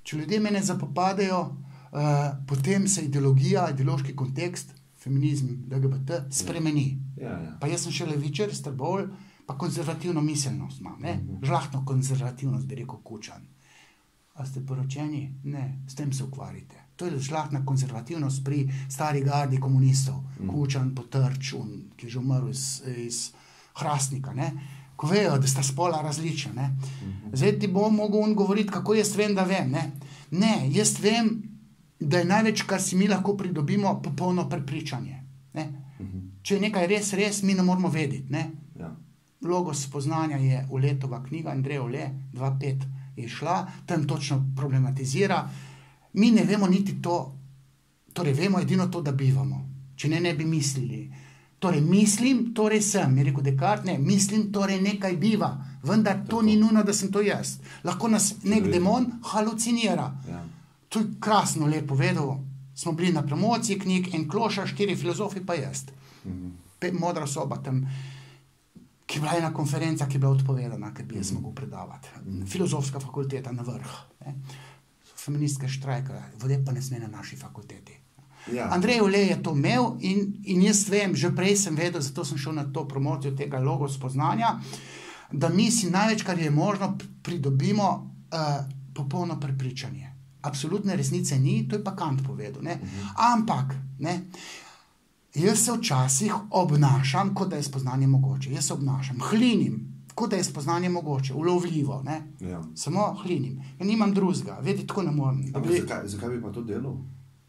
Če ljudje mene zapopadajo, potem se ideologija, ideološki kontekst, feminizm, LGBT, spremeni. Pa jaz sem še levičar, Trbovlj, pa konzervativno miselnost imam, ne? Žlahtno konzervativnost, bi rekel Kučan. A ste poročeni? Ne, s tem se ukvarite. To je žlahtna konzervativnost pri stari gardi komunistov. Kučan, Potrč, ki je že umrl iz Hrastnika, ne? Ko vejo, da sta spola različna, ne? Zdaj ti bom mogel govoriti, kako jaz vem, da vem, ne? Ne, jaz vem, da je največ, kar si mi lahko pridobimo, popolno prepričanje, ne? Če je nekaj res, mi ne moramo vedeti, ne? Logos spoznanja je Uletova knjiga, Andrej Ule, 2.5 je šla, tam točno problematizira. Mi ne vemo niti to, torej vemo edino to, da bivamo, če ne bi mislili. Torej mislim, torej sem, je rekel Descartes, ne, mislim, torej nekaj biva, vendar to ni nujno, da sem to jaz. Lahko nas nek demon halucinira. To je krasno lepo vedel, smo bili na promociji knjig, en Klošar, 4 filozofi pa jaz. Modra soba tam, ki je bila ena konferenca, ki je bila odpovedana, ker bi jaz mogel predavati. Filozofska fakulteta na vrh. Feministke štrajka, vode pa ne sme na naši fakulteti. Andrej Ule je to imel in jaz vem, že prej sem vedel, zato sem šel na to promocijo tega logos spoznanja, da mi si največ, kar je možno, pridobimo popolno prepričanje. Absolutne resnice ni, to je pa Kant povedal, ne? Ampak, ne, jaz se včasih obnašam, kot da je spoznanje mogoče. Jaz se obnašam, hlinim, kot da je spoznanje mogoče, ulovljivo, ne? Samo hlinim. Ja nimam drugega, vedeti tako ne morem. Zakaj bi pa to delal?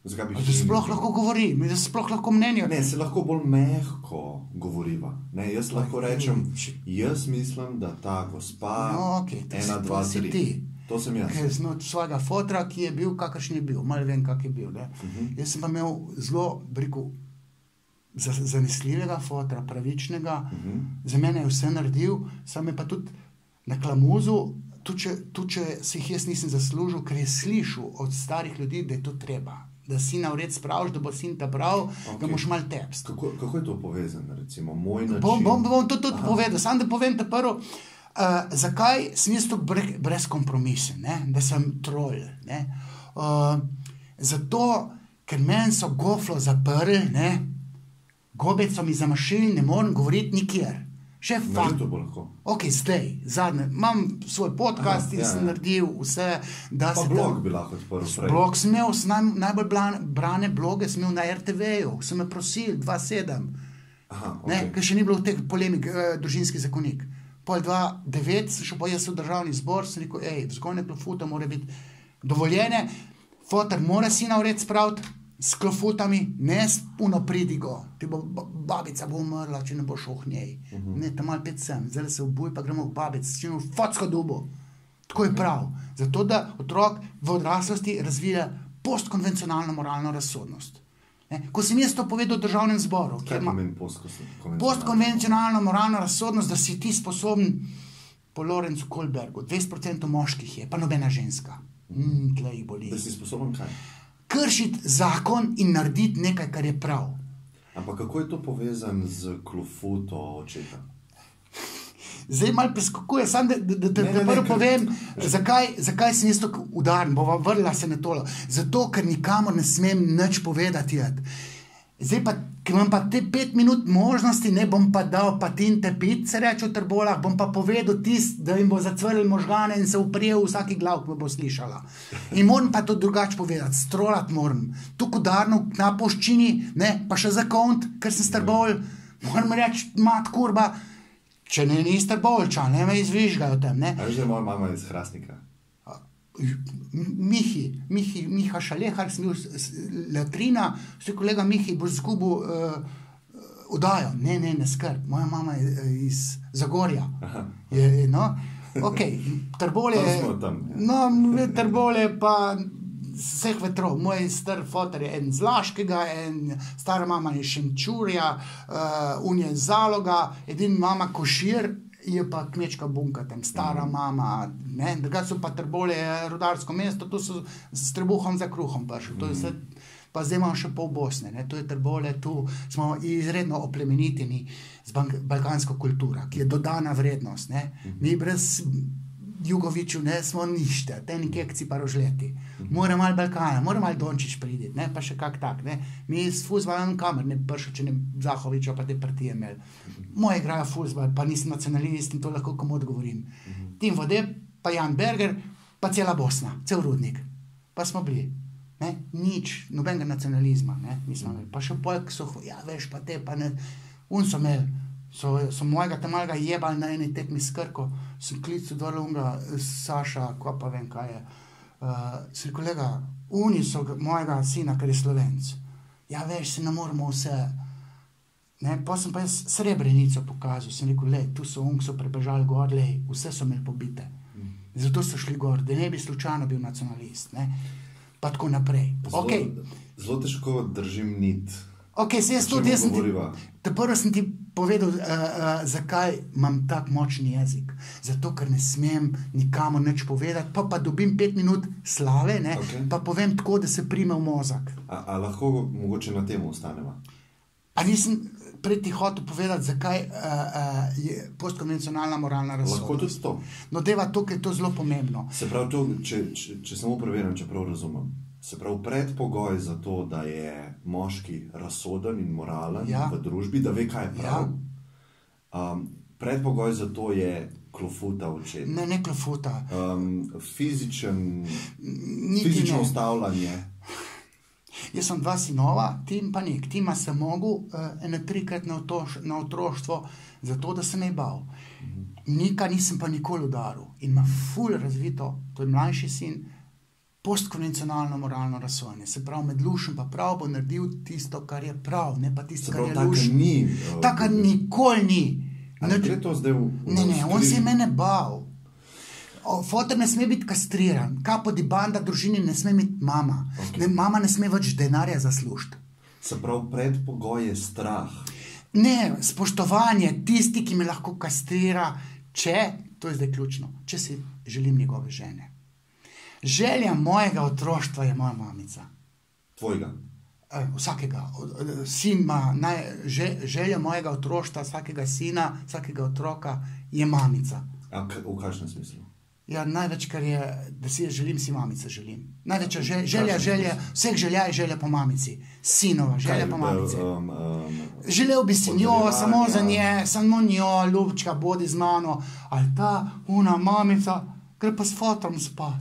Da sploh lahko govorim, da sploh lahko mnenje. Ne, se lahko bolj mehko govoriva. Ne, jaz lahko rečem, jaz mislim, da ta gospa 1, 2, 3. To sem jaz. Ker sem od svojega fotra, ki je bil, kakršen je bil, malo vem, kak je bil. Ne? Jaz sem pa imel zelo, briku, zanesljivega fotra, pravičnega, za mene je vse naredil, sam je pa tudi na klamuzu, tudi če se jih jaz nisem zaslužil, ker je slišal od starih ljudi, da je to treba. Da sina vred spraviš, da bo sin ta prav, da moš malo tepst. Kako je to povezano, recimo, moj način? Bom to tudi povedal, sam da povem te prvo, zakaj sem jaz tako brezkompromisen, ne? Da sem trol, ne? Zato, ker meni so goflo zaprli, ne? Gobec so mi zamašili, ne morem govoriti nikjer. Še fakt. Ok, zdaj, zadnje, imam svoj podcast in sem naredil vse, da se... Pa blog bi lahko odprl prej. Blog sem imel, najbolj brane bloge sem imel na RTV-ju, sem me prosil, 2.7. Ker še ni bilo v teh polemik, družinski zakonik. Pol 2.9 sem šel pa jaz v državni zbor, sem rekel, vzgojne klofuta mora biti dovoljene, fotar mora sina vred spraviti, s klofutami, ne s puno pridigo. Ti bo, babica bo umrla, če ne bo šel v njej. Ne, tam malo 5 sem, zdaj se obuj, pa gremo v babic, če ne v fotsko dubo. Tako je prav. Zato, da otrok v odraslosti razvija postkonvencionalno moralno razsodnost. Ko sem jaz to povedal v državnem zboru, kaj pomeni postkonvencionalno? Postkonvencionalno moralno razsodnost, da si ti sposoben po Lorenzu Kohlbergu, 20% moških je, pa nobena ženska. Tle jih boli. Da si sposoben kaj? Kršiti zakon in narediti nekaj, kar je prav. Ampak kako je to povezan z klofuto očeta? Zdaj malo preskakuje, sam da te prvo povem, zakaj sem jaz tako udaren, bova vrla se na tolo. Zato, ker nikamor ne smem nič povedati. Zdaj pa, ker imam pa te 5 minut možnosti, ne bom pa dal patinte pit, se reče v Trbolah, bom pa povedal tist, da jim bo zacvrli možgane in se uprijel vsaki glav, ki me bo slišala. In moram pa to drugače povedati, strolat moram. Tukaj udarno na poščini, ne, pa še za kont, ker sem Trbolj, moram reči, mat kurba, če ne ni Trboljča, ne me izvižgajo tam, ne. A že moja mama iz Hrastnika? Miha Šalehar, sem bil latrina, vsi kolega Mihi bo zgubil udajo. Ne skrb, moja mama je iz Zagorja. Ok, Trbole Trbole pa vseh vetrov. Moj star foter je en z Laškega, en stara mama je Šenčurja, un je Zaloga, edin mama Košir, je pa kmečka bunka tam, stara mama, ne, drugače so pa Trbole rudarsko mesto, tu so s trebuhom za kruhom prišli, to je vse, pa zdaj imamo še pol Bosne, ne, to je Trbole, tu smo izredno oplemeniteni z balkansko kulturo, ki je dodana vrednost, ne, mi brez Jugoviću, ne smo ništa, ten kekci pa rožleti. Mora malo Balkana, mora malo Dončić priditi, ne, pa še kak tak, ne. Mi s fuzbalom kamer ne pršel, če ne Zahovića pa te partije imeli. Moje igrajo fuzbal, pa nisem nacionalist in to lahko komu odgovorim. Tim Vode, pa Jan Berger, pa cela Bosna, cel Rudnik. Pa smo bili, ne, nič, nobenega nacionalizma, ne, nismo imeli. Pa še polk so, ja, veš, pa te, pa ne, so imeli. So mojega tam malega jebali na eni tekmi s Krko, sem klical dole unga Saša, ko pa vem kaj je. Sem kolega, oni so mojega sina, ker je Slovenc. Ja, veš, se ne moramo vse. Ne, pa sem pa jaz Srebrenico pokazal, sem rekel, lej, tu so so prebežali gor, lej, vse so imeli pobite. Zato so šli gor, da ne bi slučajno bil nacionalist, ne. Pa tako naprej. Zelo težko držim nit. Ok, se jaz tudi, prvo sem ti povedal, zakaj imam tak močni jezik. Zato, ker ne smem nikamor nič povedati, pa dobim 5 minut slave, ne, pa povem tako, da se prime v mozak. A lahko mogoče na temu ostaneva? A nisem pred ti hotel povedati, zakaj je postkonvencionalna moralna razsoda. Lahko tudi to. No, deva to, ker je to zelo pomembno. Se pravi to, če samo preverjam, če prav razumem. Se pravi, predpogoj za to, da je moški razsoden in moralen v družbi, da ve, kaj je prav. Predpogoj za to je klofuta očeta. Ne klofuta. Fizično ustavljanje. Jaz sem 2 sinova, Tim pa nek. Tima sem mogel 3-krat na otroštvo, zato da sem je bal. Nika nisem pa nikoli udaril. In ima ful razvito, to je mlajši sin, postkonvencionalno moralno razsojanje. Se pravi, med lušem pa prav bo naredil tisto, kar je prav, ne pa tisto, kar je luš. Taka nikoli ni. Ali gre to zdaj Ne, on se je mene bal. Fotor ne sme biti kastriran. Kapo di banda družini ne sme imeti mama. Mama ne sme več denarja zaslužiti. Se pravi, predpogoj je strah. Ne, spoštovanje, tisti, ki me lahko kastrira, to je zdaj ključno, če si želim njegove žene. Želja mojega otroštva je moja mamica. Tvojega? Vsakega. Sin ima, želja mojega otroštva, vsakega sina, vsakega otroka je mamica. A v kakšnem smislu? Ja, največ, kar je, da si želim, si mamica želim. Največja želja, vseh želja je želja po mamici. Sinova, želja po mamici. Želel bi si njo, samo za nje, samo njo, ljubčka, bodi z mano, ali ta, mamica, gre pa s fotom spat.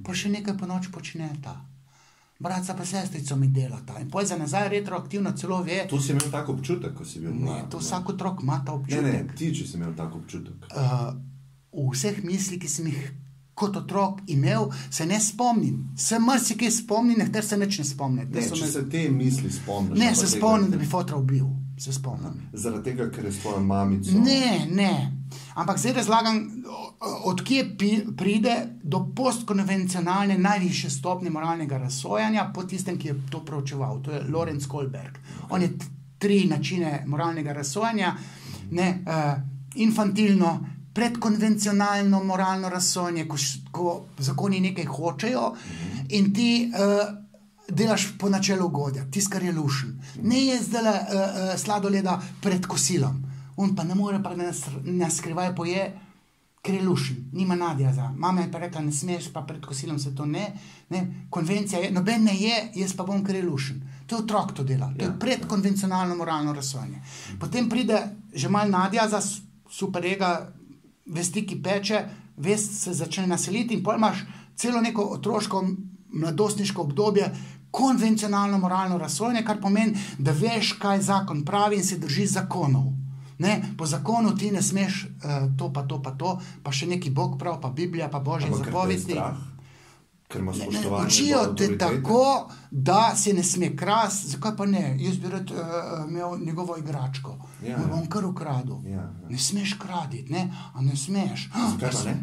Pa še nekaj po noč počneta. Bratca pa sestrico mi delata. In poj za nazaj retroaktivno celo ve. To si imel tak občutek, ko si bil mlad? Ne, to vsak otrok ima ta občutek. Ne, ti, če si imel tak občutek. V vseh misli, ki sem jih kot otrok imel, se ne spomnim. Se marsikaj spomnim, nekter se nič ne spomnim. Ne, če se te misli spomniš. Ne, se spomnim, da bi fotra ubil. Se spomnim. Zaradi tega, ker je s tvojo mamico? Ne. Ampak zdaj razlagam, odkje pride do postkonvencionalne najvišje stopnje moralnega razsojanja po tistem, ki je to proučeval. To je Lorenz Kohlberg. On je 3 načine moralnega razsojanja. Infantilno, predkonvencionalno moralno razsojanje, ko zakoni nekaj hočejo in ti delaš po načelu ugodja, tisto, kar je lušen. Ne je zdaj sladoleda pred kosilom. On pa ne more, pa ne skrivaj poje, ker je lušen. Nima nadjaza. Mama je pa rekla, ne smeš, pa pred kosilom se to ne. Konvencija je, noben ne je, jaz pa bom, ker je lušen. To je otrok to dela. To je predkonvencionalno moralno razsojanje. Potem pride že malo nadjaza, superega, vesti, ki peče, vest se začne naseliti in potem imaš celo neko otroško, mladostniško obdobje, konvencionalno moralno razsojanje, kar pomeni, da veš, kaj zakon pravi in se drži zakonov. Ne, po zakonu ti ne smeš to, pa še neki Bog prav, pa Biblija, pa Božje zapovesti. Ker ima spoštovanje. Učijo te tako, da se ne sme krasti, zakaj pa ne? Jaz bi rad imel njegovo igračko. Bom kar ukradil. Ne smeš kraditi, ne? A ne smeš. Zakaj pa ne?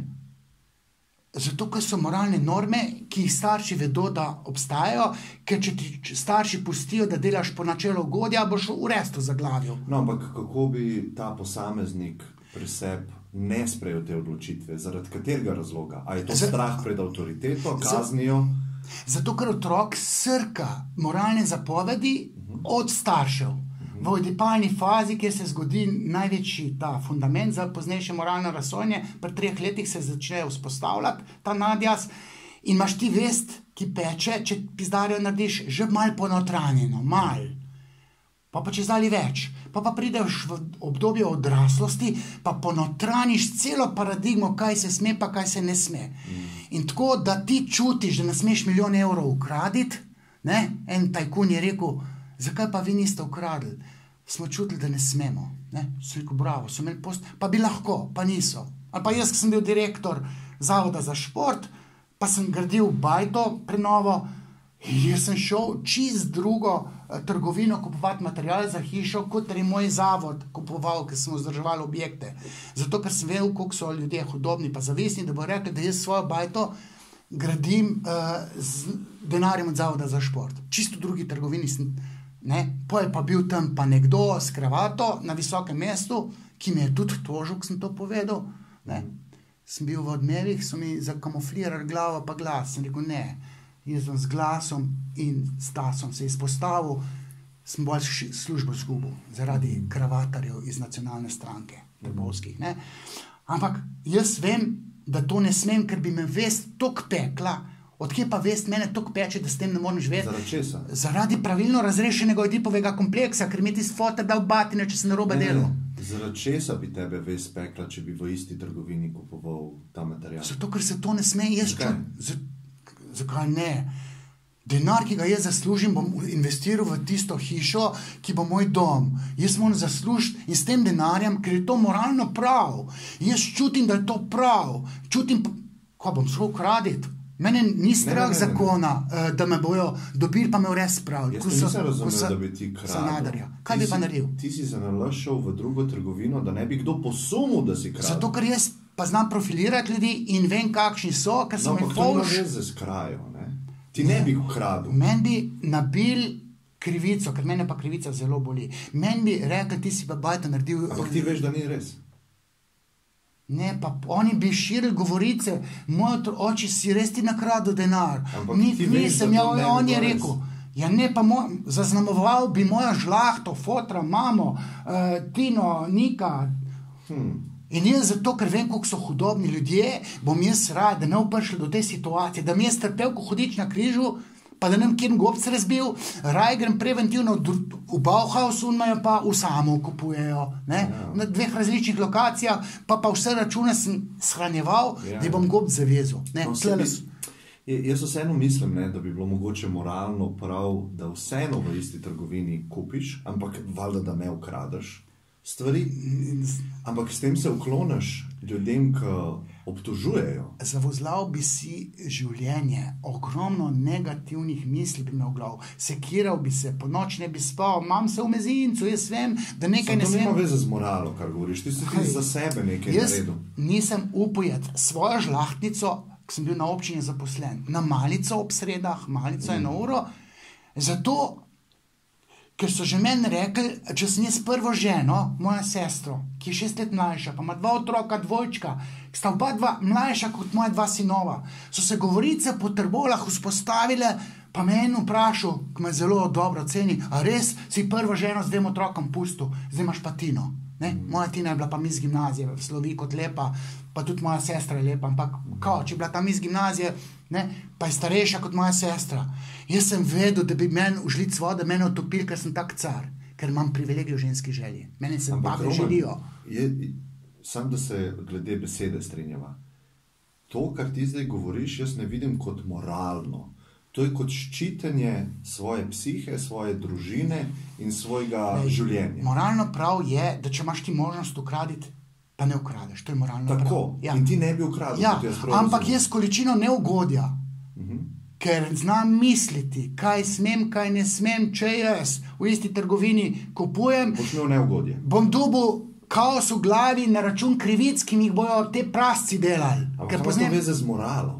Zato, ker so moralne norme, ki jih starši vedo, da obstajajo, ker če ti starši pustijo, da delaš po načelu ugodja, boš v restu zaglavil. No, ampak kako bi ta posameznik pri sebi ne sprejel te odločitve? Zaradi katerega razloga? A je to strah pred avtoriteto, kaznijo? Zato, ker otrok srka moralne zapovedi od staršev. v odipalni fazi, kjer se zgodi največji ta fundament za poznejše moralno razsojanje, pri 3 letih se začne vzpostavljati ta nadjaz in imaš ti vest, ki peče, če pizdarjo narediš že malo ponotranjeno, malo. Pa če zdali več, pa prideš v obdobje odraslosti, pa ponotraniš celo paradigmo, kaj se sme, pa kaj se ne sme. In tako, da ti čutiš, da ne smeš €1 milijon ukraditi, ne? En tajkun je rekel, zakaj pa vi niste ukradli? Smo čutili, da ne smemo. Ne? So rekel, bravo, so imeli pa bi lahko, pa niso. Ali pa jaz, ki sem bil direktor Zavoda za šport, pa sem gradil bajto prenovo, jaz sem šel čist drugo trgovino kupovati material za hišo, kot je moj zavod kupoval, ker sem vzdrževal objekte. Zato, ker sem vedel, koliko so ljudje hudobni pa zavestni, da bo rekli, da jaz svojo bajto gradim z denarjem od Zavoda za šport. Čisto v drugi trgovini sem, ne, je pa bil tam pa nekdo s kravato na visokem mestu, ki me je tudi tožil, ko sem to povedal, ne. Sem bil v Odmevih, so mi zakamuflirali glavo pa glas. Sem rekel, ne, jaz sem z glasom in s tasom se izpostavil, sem bolj službo zgubil zaradi kravatarjev iz nacionalne stranke, trbovskih, ne. Ampak jaz vem, da to ne smem, ker bi me vest toliko pekla. Odkje pa vest mene toliko peče, da s tem ne morem živeti? Zaradi česa? Zaradi pravilno razrešenega Oedipovega kompleksa, ker mi je tisti fotor dal batine, če se narobe delal. Zaradi česa bi tebe vest pekla, če bi v isti trgovini kupoval ta material? Zato, ker se to ne sme. Zakaj ne? Denar, ki ga jaz zaslužim, bom investiral v tisto hišo, ki bo moj dom. Jaz moram zaslužiti in s tem denarjem, ker je to moralno prav. Jaz čutim, da je to prav. Čutim, ko bom šel ukraditi. Mene ni strah zakona, da me bojo dobili, pa me res spravili. Jaz nisem razumel, da bi ti kradil. Kaj bi pa naredil? Ti si se nalašal v drugo trgovino, da ne bi kdo posumil, da si kradil. Zato, ker jaz pa znam profilirati ljudi in vem, kakšni so, ker sem jih to ima veze s krajo, ne? Ti ne bi ukradil. Meni bi nabil krivico, ker mene pa krivica zelo boli. Meni bi rekel, ti si pa bajta naredil... Ampak ti veš, da ni res. Ne, pa oni bi širili govorice, moj oči si res ti nakradil denar. Nisem, on je rekel, ja ne, pa zaznamoval bi moja žlahto, fotra, mamo, Tino, Nika. In jaz zato, ker vem, koliko so hudobni ljudje, bom jaz rad, da ne bo prišlo do te situacije, da mi je strpel, ko hudič na križu, pa da nam kjer gobc razbil, raj grem preventivno v Bauhaus in me pa v samo kupujejo, ne, na 2 različnih lokacijah, pa vse račune sem shranjeval, da bom gobc zavezal. Jaz vseeno mislim, ne, da bi bilo mogoče moralno prav, da vseeno v isti trgovini kupiš, ampak valjda, da ne ukradeš stvari, ampak s tem se ukloniš ljudem, ki obtožujejo. Zavozlal bi si življenje, ogromno negativnih misli bi me v glav, sekiral bi se, po noč ne bi spal, imam se v mezincu, jaz vem, da nekaj ne smem. To nima veze z moralo, kar govoriš, ti si za sebe nekaj naredil. Jaz nisem upojeti svojo žlahtnico, ko sem bil na občini zaposlen, na malico ob sredah, malico 1 euro, zato, ker so že meni rekli, če sem jaz prvo ženo, moja sestro, ki je 6 let mlajša, pa ima 2 otroka, dvojčka, ki sta oba 2 mlajša kot moja 2 sinova, so se govorice po Trbolah vzpostavile, pa me en vprašal, ki me zelo dobro ceni, a res si prvo ženo z 2 otrokom pustil, zdaj imaš pa Tino. Ne? Moja Tina je bila pa iz gimnazije, slovi kot lepa, pa tudi moja sestra je lepa, ampak če je bila tam iz gimnazije, ne, pa je starejša kot moja sestra. Jaz sem vedel, da bi meni v žlic vode mene utopili, ker sem tak car, ker imam privilegij v ženski želji. Mene se babe želijo. Sam, da se glede besede strinjava. To, kar ti zdaj govoriš, jaz ne vidim kot moralno. To je kot ščitenje svoje psihe, svoje družine in svojega življenja. Moralno prav je, da če imaš ti možnost ukraditi, pa ne ukradeš. To je moralno prav. Tako, in ti ne bi ukradil. Ja, ampak jaz količino neugodja, ker znam misliti, kaj smem, kaj ne smem, če jaz v isti trgovini kupujem, bom dobil kaos v glavi na račun krivic, ki mi jih bojo te prasci delali. Ampak ima to veze z moralo.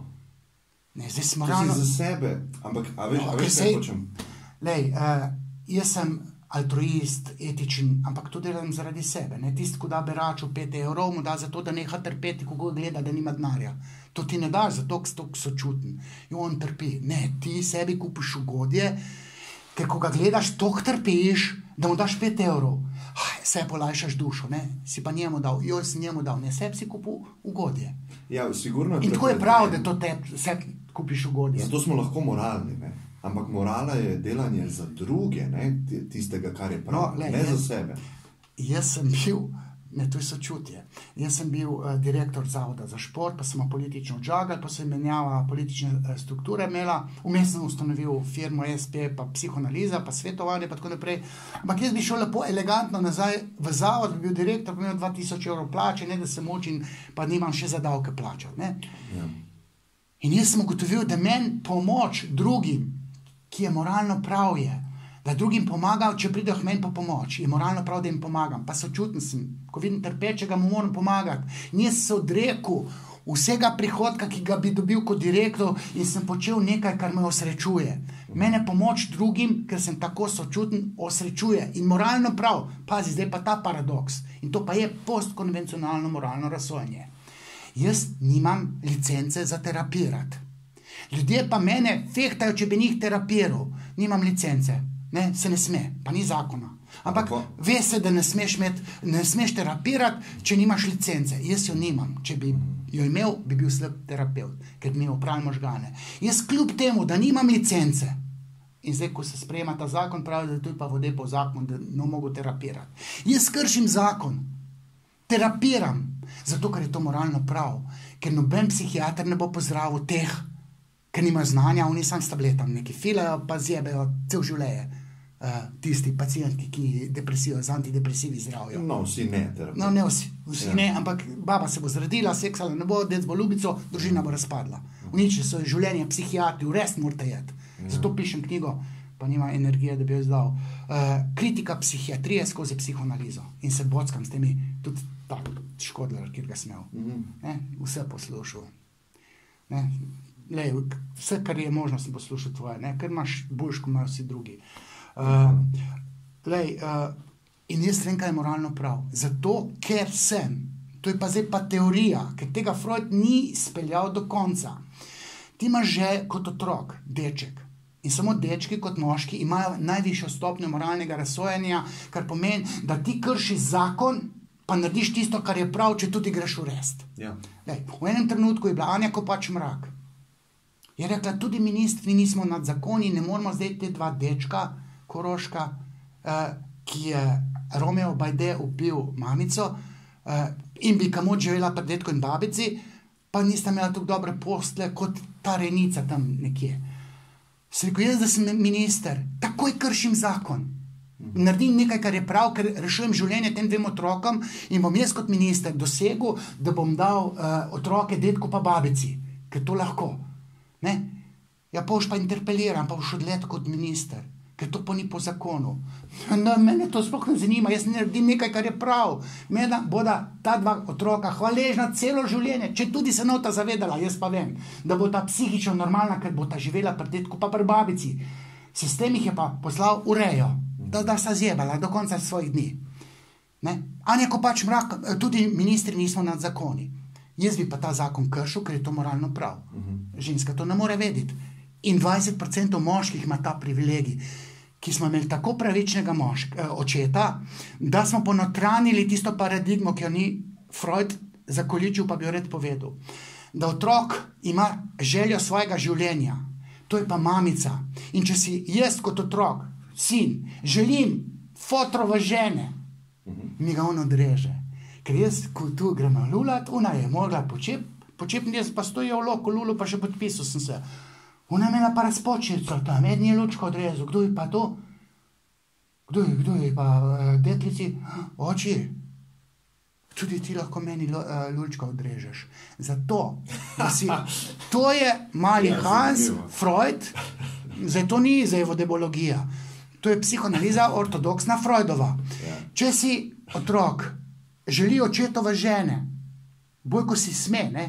Ne, zdaj sem moralno... To si za sebe, ampak a veš kaj hočem? Lej, jaz sem altruist, etičen, ampak to delam zaradi sebe. Tist, ko da beraču 5 evrov, mu da zato, da neha trpeti, ko ga gleda, da nima denarja. To ti ne daš zato, ker so čuten. In on trpi. Ne, ti sebi kupiš ugodje, Ker ko ga gledaš, toliko trpiš, da mu daš 5 evrov. Se polajšaš dušo, ne? Si pa njemu dal, si njemu dal, ne, sebi si kupil ugodje. Ja, sigurno. In tako je prav, da to sebi kupiš ugodje. Zato smo lahko moralni, ne? Ampak morala je delanje za druge, ne? Tistega, kar je prav, no, ne za sebe. Jaz sem bil, to je sočutje, jaz sem bil direktor Zavoda za šport, pa sem politično odžagal, pa sem menjava politične strukture imela, vmes sem ustanovil firmo SP, pa psihoanaliza, pa svetovanje, pa tako naprej. Ampak jaz bi šel lepo elegantno nazaj v zavod, bi bil direktor, pa imel 2000 evrov plače, ne da se močim, pa nimam še za davke plačati, ne. Ja. In jaz sem ugotovil, da meni pomoč drugim, ki je moralno prav je, da drugim pomagam, če pridejo k meni po pomoč, je moralno prav, da jim pomagam, pa sočuten sem, ko vidim trpečega, mu moram pomagati. In jaz se odrekel vsega prihodka, ki ga bi dobil kot direktor in sem počel nekaj, kar me osrečuje. Mene pomoč drugim, ker sem tako sočuten, osrečuje in moralno prav. Pazi, zdaj pa ta paradoks. In to pa je postkonvencionalno moralno razsojanje. Jaz nimam licence za terapirati. Ljudje pa mene fehtajo, če bi njih terapiral. Nimam licence. Ne, se ne sme, pa ni zakona. Ampak ve se, da ne smeš terapirati, če nimaš licence. Jaz jo nimam. Če bi jo imel, bi bil slab terapeut, ker bi mi opravil možgane. Jaz kljub temu, da nimam licence, in zdaj, ko se sprejema ta zakon, pravi, da to je pa vode po zakon, da ne mogo terapirati. Jaz kršim zakon, terapiram, zato, ker je to moralno prav, ker noben psihiater ne bo pozdravil teh, ker nima znanja, oni sam s tabletom neki filajo, pa zjebejo cel življenje. Tisti pacijenti, ki depresijo, z antidepresivi zdravijo. No, vsi ne. No, ne vsi ne, ampak baba se bo zredila, seksala ne bo, dec bo ljubico, družina bo razpadla. Uniči so življenje psihiatri, res morate jeti. Zato pišem knjigo, pa nima energije, da bi jo izdal. Kritika psihiatrije skozi psihoanalizo. In se bockam s temi, tudi tak Škodler, kjer ga smel. Vse poslušal. Lej, vse, kar je možno, sem poslušal tvoje, ne? Ker imaš boljš, ko imajo vsi drugi. In jaz vem, kaj je moralno prav. Zato, ker sem, to je pa zdaj pa teorija, ker tega Freud ni speljal do konca. Ti imaš že kot otrok, deček. In samo dečki kot moški imajo najvišjo stopnjo moralnega razsojanja, kar pomeni, da ti kršiš zakon, pa narediš tisto, kar je prav, če tudi greš v rest. Ja. Lej, v enem trenutku je bila Anja Kopač Mrak. Je rekla, tudi ministri nismo nad zakoni, ne moramo zdaj te dva dečka, Koroška, ki je Romeo Bajde ubil mamico in bi kamot živela pri detku in babici, pa nista imela tako dobre postle kot ta Renica tam nekje. Se rekel, jaz, da sem minister, takoj kršim zakon. Naredim nekaj, kar je prav, ker rešujem življenje tem dvem otrokom in bom jaz kot minister dosegel, da bom dal otroke detku pa babici, ker to lahko. Ne? Ja, pa boš pa interpeliran, pa boš odlet kot minister, ker to pa ni po zakonu. No, mene to sploh ne zanima, jaz naredim nekaj, kar je prav. Mene boda ta dva otroka hvaležna celo življenje, če tudi se nota zavedala, jaz pa vem, da bo ta psihično normalna, ker bo ta živela pri detku pa pri babici. Sistem jih je pa poslal v rejo, da sta zjebala do konca svojih dni. Ne? Anja Kopač Mrak, tudi ministri nismo nad zakoni. Jaz bi pa ta zakon kršil, ker je to moralno prav. Ženska to ne more vedeti. In 20% moških ima ta privilegij, ki smo imeli tako pravičnega očeta, da smo ponotranili tisto paradigmo, ki jo ni Freud zakoličil, pa bi jo red povedal. Da otrok ima željo svojega življenja. To je pa mamica. In če si jaz kot otrok, sin, želim fotrove žene, mi ga on odreže. Ker jaz, ko tu gremo lulat, ona je mogla počepniti, jaz pa stojijo v loku lulo, pa še podpisal sem se. Ona je imela pa razpočnico tam, edni je lučko odrezal. Kdo je pa to? Kdo je pa deklici? Oči, tudi ti lahko meni lučko odrežeš. Zato, da si, to je mali Hans, Freud, zdaj to ni zajevodebologija. To je psihoanaliza ortodoksna Freudova. Če si otrok, želi očetove žene, bolj ko si sme, ne?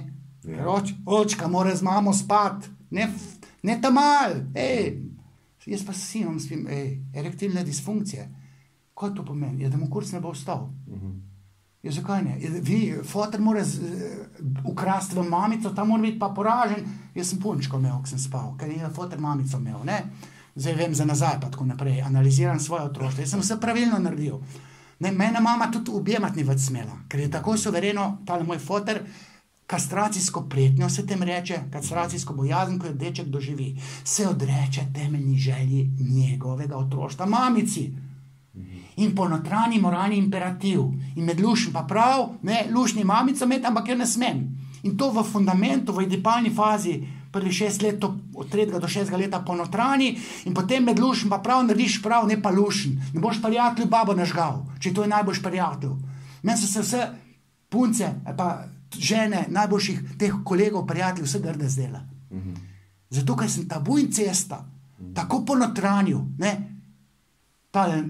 Očka mora z mamo spat, ne ta mal, jaz pa s sinom spim, erektilne disfunkcije. Kaj to pomeni? Ja, da mu kurc ne bo ostal. Ja, zakaj ne? Foter mora ukrasti v mamico, ta mora biti pa poražen. Jaz sem punčko imel, ko sem spal, ker je foter mamico imel, ne? zdaj vem za nazaj, pa tako naprej, analiziram svoje otroštvo. Jaz sem vse pravilno naredil. Mene mama tudi objemati ni več smela, ker je tako suvereno, tale moj foter, kastracijsko pretnjo se tem reče, kastracijsko bojazen, ko je deček doživi, se odreče temeljni želji njegovega otroštva, mamici. In ponotranji moralni imperativ. In med lušnim pa prav, ne, lušni mamico imeti, ampak jo ne smem. In to v fundamentu, v edipalni fazi, prvi 6 let, od 3. do 6. leta ponotranji, in potem med lušnim pa prav narediš prav, ne pa lušen. Ne boš prijatelj babo nažgal, če to je najboljš prijatelj. Meni so se vse punce, pa žene, najboljših teh kolegov, prijateljev, vse grde zdela. Zato, ker sem tabu in cesta, tako ponotranju, ne. Tale,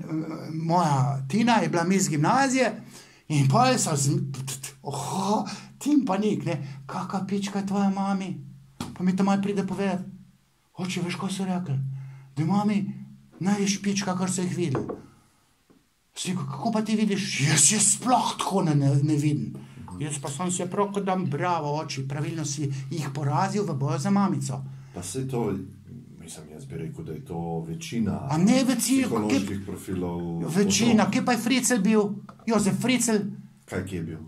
moja Tina je bila mis gimnazije in pa je Tim panik, ne, kaka pička je tvoja mami? Pa mi to maj pride povedati. Oče, veš, ko so rekli? Da je mami najviš pička, kar so jih videli. Sliko, kako pa ti vidiš? Jaz sploh tako ne vidim. Jaz pa sem se prav, kot dam bravo oči, pravilno si jih porazil v boju za mamico. Pa se to, mislim, jaz bi rekel, da je to večina psiholoških profilov. Večina, kje pa je Fricelj bil? Jozef Fricelj. Kaj je bil?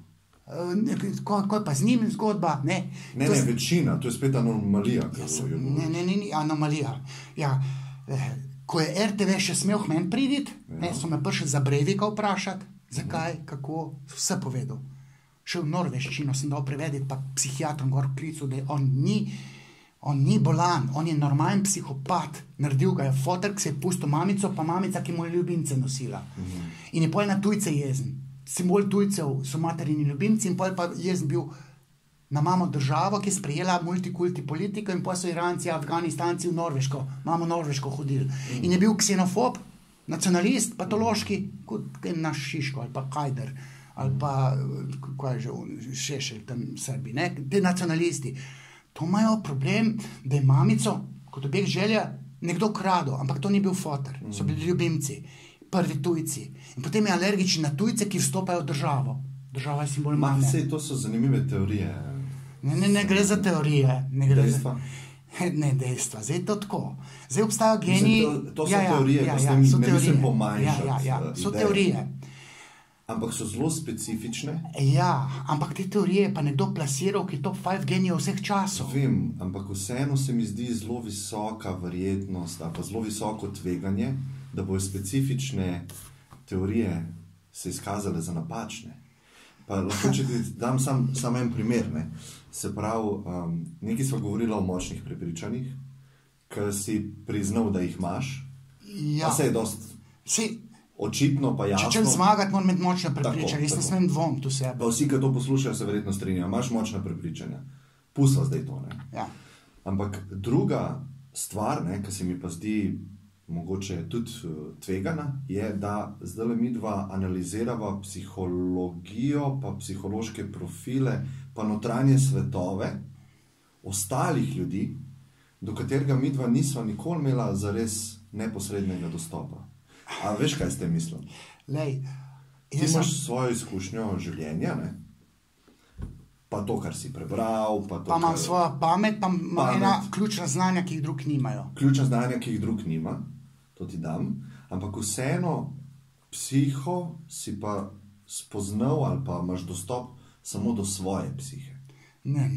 Ko je pa z njim zgodba, ne? Ne, večina, to je spet anomalija. Ne, anomalija. Ja, ko je RTV še smel k meni priditi, so me prišli za Breivika vprašati, zakaj, kako, vse povedal. Še v norveščino sem dal prevedeti, pa psihiatrom gor klicu, da on ni bolan, on je normalen psihopat. Naredil ga je foter, ki se je pustil mamico, pa mamica, ki mu je ljubimce nosila. In je pol na tujce jezen. Simbol tujcev so materini ljubimci in pol pa jaz bil na mamo državo, ki je sprejela multikulti politiko in pol so Iranci, Afganistanci v Norveško, mamo Norveško hodili. In je bil ksenofob, nacionalist, patološki, kot naš Šiško ali pa Hajder, ali pa, kaj je že, Šešelj tam v Srbiji, ne, te nacionalisti. To imajo problem, da je mamico, kot objekt želja, nekdo krado, ampak to ni bil foter, so bili ljubimci. Prvi tujci. In potem je alergični na tujce, ki vstopajo v državo. Država je simbol mame. Vse to so zanimive teorije. Ne gre za teorije. Dejstva? Ne, dejstva. Zdaj je to tako. Zdaj obstajajo geniji. To so teorije, ko ste ne mislim pomanjšati. So teorije. Ampak so zelo specifične. Ja, ampak te teorije pa nekdo plasiral, ki je top 5 genijev vseh časov. Vem, ampak vseeno se mi zdi zelo visoka verjetnost, pa zelo visoko tveganje, da bojo specifične teorije se izkazale za napačne. Pa lahko, če ti dam samo en primer, ne. Se pravi, nekaj sva govorila o močnih prepričanjih, ki si priznal, da jih imaš, pa se je dosti očitno pa jasno. Če zmagati, moram imeti močna prepričanja, jaz ne smem dvomiti v sebe. Pa vsi, ki to poslušajo, se verjetno strinjajo, imaš močna prepričanja. Pustila zdaj to, ne. Ja. Ampak druga stvar, ne, ki se mi pa zdi mogoče tudi tvegana, je, da zdaj mi dva analizirava psihologijo, pa psihološke profile, pa notranje svetove ostalih ljudi, do katerega mi dva nisva nikoli imela zares neposrednega dostopa. A veš, kaj s tem mislim? Ti imaš svojo izkušnjo življenja, ne? Pa to, kar si prebral, pa to, pa imam svojo pamet, pa imam ena ključna znanja, ki jih drug nimajo. Ključna znanja, ki jih drug nima, to ti dam, ampak vseeno psiho si pa spoznal ali pa imaš dostop samo do svoje psihe. Ne,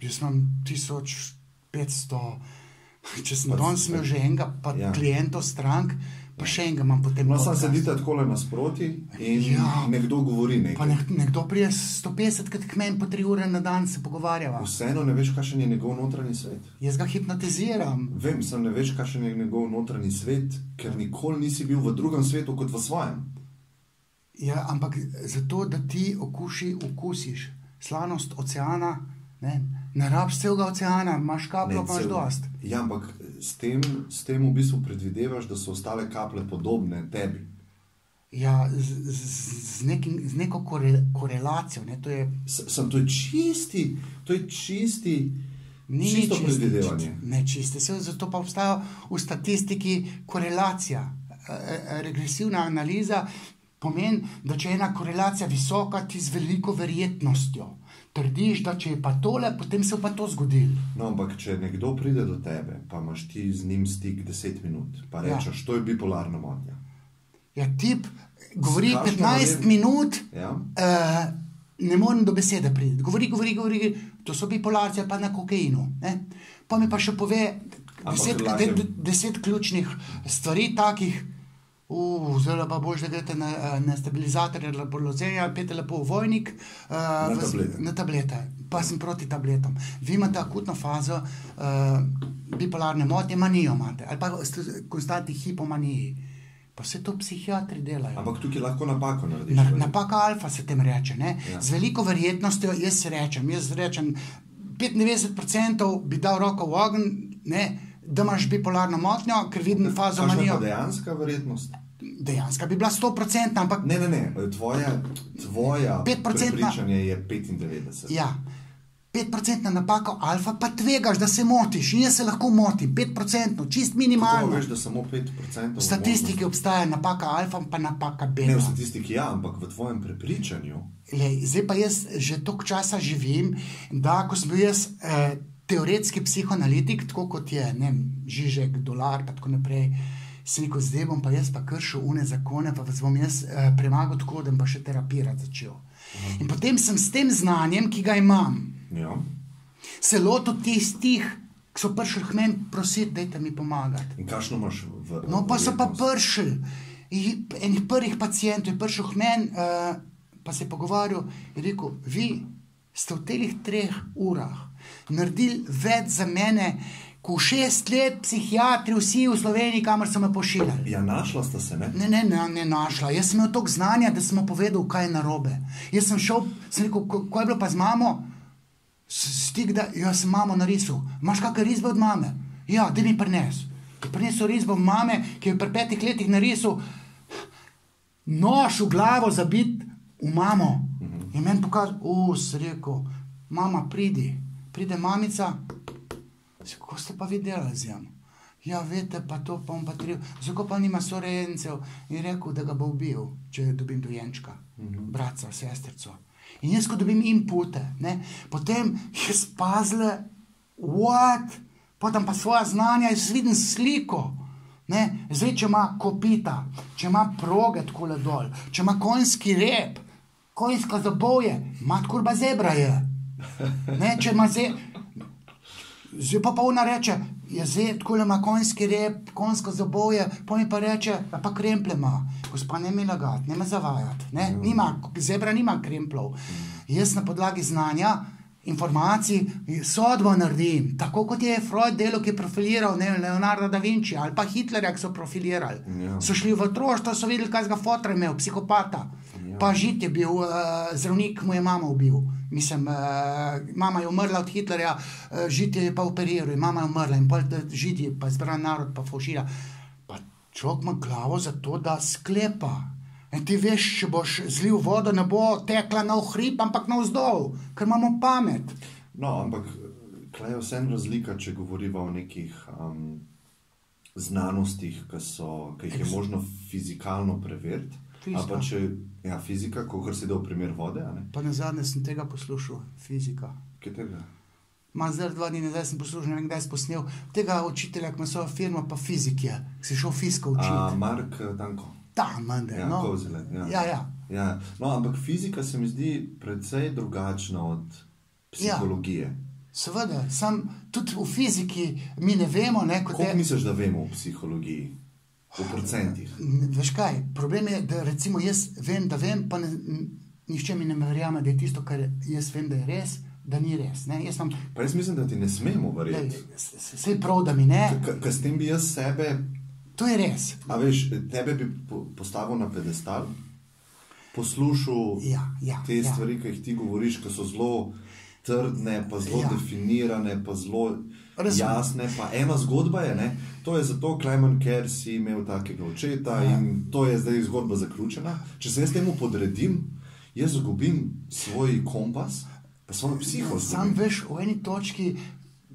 jaz imam 1500, če sem danes imel že enega, pa klientov strank, pa še enega imam potem. No, sam sedite takole nasproti in nekdo govori nekaj. Pa nekdo prije 150krat k meni po 3 ure na dan se pogovarjava. Vseeno ne veš, kakšen je njegov notranji svet. Jaz ga hipnotiziram. Vem, sam ne veš, kakšen je njegov notranji svet, ker nikoli nisi bil v drugem svetu kot v svojem. Ja, ampak zato, da ti okusiš slanost oceana, ne rabiš celega oceana, imaš kapljo, pa imaš dost. Ja, ampak s tem v bistvu predvidevaš, da so ostale kaple podobne tebi. Ja, z neko korelacijo, ne, to je... To je čisto predvidevanje. Ne čisti, zato pa obstaja v statistiki korelacija, regresivna analiza, pomeni, da če je ena korelacija visoka, ti z veliko verjetnostjo trdiš, da če je pa tole, potem se pa to zgodilo. No, ampak če nekdo pride do tebe, pa imaš ti z njim stik 10 minut, pa rečeš, to je bipolarna motnja. Ja, tip govori 15 minut, ne morem do besede priti. Govori, to so bipolarci pa na kokainu. Ne? Pa mi pa še pove 10 ključnih stvari takih, zelo pa boš, da greste na stabilizatorje laborozenja, pete lepo v vojnik, na tablete. Pa sem proti tabletom. Vi imate akutno fazo bipolarne motnje, manijo imate, ali pa konstantni hipomaniji. Pa vse to psihiatri delajo. Ampak tukaj lahko napako narediš. Napaka alfa se tem reče. Ne? Ja. Z veliko verjetnostjo jaz rečem 95% bi dal roko v ogenj, da imaš bipolarno motnjo, ker vidim fazo manijo. Kakšna pa dejanska verjetnost? Dejanska bi bila 100%, ampak... Ne, tvoja prepričanje je 95%. Ja, 5% napako alfa, pa tvegaš, da se motiš. In jaz se lahko motim, 5%, čist minimalno. Kako veš, da samo 5%? V statistiki obstaja napaka alfa, pa napaka beta. Ne, v statistiki ampak v tvojem prepričanju. Zdaj pa jaz že toliko časa živim, da ko sem bil jaz teoretski psihoanalitik, tako kot je Žižek, Dolar, pa tako naprej, se rekel, zdaj bom pa jaz pa kršil une zakone, pa vas bom jaz premagal tako, da bom pa še terapirati začel. In potem sem s tem znanjem, ki ga imam, se lotil tistih, ki so prišli k meni prositi, dajte mi pomagati. In kakšno imaš v... No, pa so pa prišli. Enih prvih pacientov je prišel k meni, pa se je pogovarjal in rekel, vi ste v telih 3 urah naredili več za mene, ko 6 let psihiatri vsi v Sloveniji, kamor so me pošiljali. Ja, našla sta se, ne? Ne našla. Jaz sem imel toliko znanja, da sem mu povedal, kaj je narobe. Jaz sem šel, sem rekel, ko je bilo pa z mamo, stik, da jaz sem mamo narisal. Imaš kakšne risbe od mame? Ja, da mi prines. Prinesel risbo mame, ki je pri 5 letih narisal nož v glavo zabit v mamo. In meni pokazal, sem rekel, mama, pride mamica, kako ste pa vi delali z njim? Ja, vete, pa to, pa on pa triv. Zakaj pa nima sorencev? In rekel, da ga bo ubil, če dobim dojenčka, bratca, sestrico. In jaz, ko dobim inpute, potem jaz pazle, what? Potem pa svoja znanja, jaz vidim sliko. Zdaj, če ima kopita, če ima proge takole dol, če ima konjski rep, konjska zabovje, mat kurba zebra je. Če ima zdaj pa ona reče, je zdaj takole ima konjski rep, konjsko zabovje, pa mi pa reče, pa kremple ima. Gospa, ne mi lagati, ne me zavajati. Zebra nima kremplov. Jaz na podlagi znanja, informacij, sodbo naredim, tako kot je Freud delo, ki je profiliral Leonardo da Vinci ali pa Hitlerja, ki so profilirali. So šli v otroštvo, so videli, kaj ga fotra imel, psihopata. Pa Žid je bil, zdravnik mu je mama ubil. Mislim, mama je umrla od Hitlerja, Žid je pa operiral in mama je umrla in pol Žid je pa izbran narod pa faušira. Pa človek ima glavo za to, da sklepa. In ti veš, če boš zlil vodo, ne bo tekla na hrib, ampak na vzdolj, ker imamo pamet. No, ampak klej je vsem razlika, če govoriva o nekih znanostih, ki jih je možno fizikalno preveriti. A pa če, fizika, kakor si dal primer vode, a ne? Pa nazadnje sem tega poslušal, fizika. Katerega? Zdaj 2 dni nazaj sem poslušal, ne vem, kdaj sem posnel, tega učitelja, ki ima svojo firmo, pa fizik je, ki si šel fiziko učiti. Mark Tanko. Mende, no. Kozile, ja. No, ampak fizika se mi zdi precej drugačna od psihologije. Seveda, tudi v fiziki mi ne vemo, Koliko misliš, da vemo v psihologiji? V procentih? Veš kaj, problem je, da recimo jaz vem, da vem, pa nihče mi ne verjame, da je tisto, kar jaz vem, da je res, da ni res. Pa jaz mislim, da ti ne smemo verjeti. Sej prav, da mi ne. Ker s tem bi jaz sebe... To je res. A veš, tebe bi postavil na pedestal, poslušal te stvari, ki jih ti govoriš, ki so zelo trdne, pa zelo definirane, pa zelo jasne, pa ena zgodba je, to je zato, Klemen, ker si imel takega očeta in to je zdaj zgodba zaključena. Če se jaz temu podredim, jaz zgubim svoj kompas, pa svojo psiho. Sam veš, v eni točki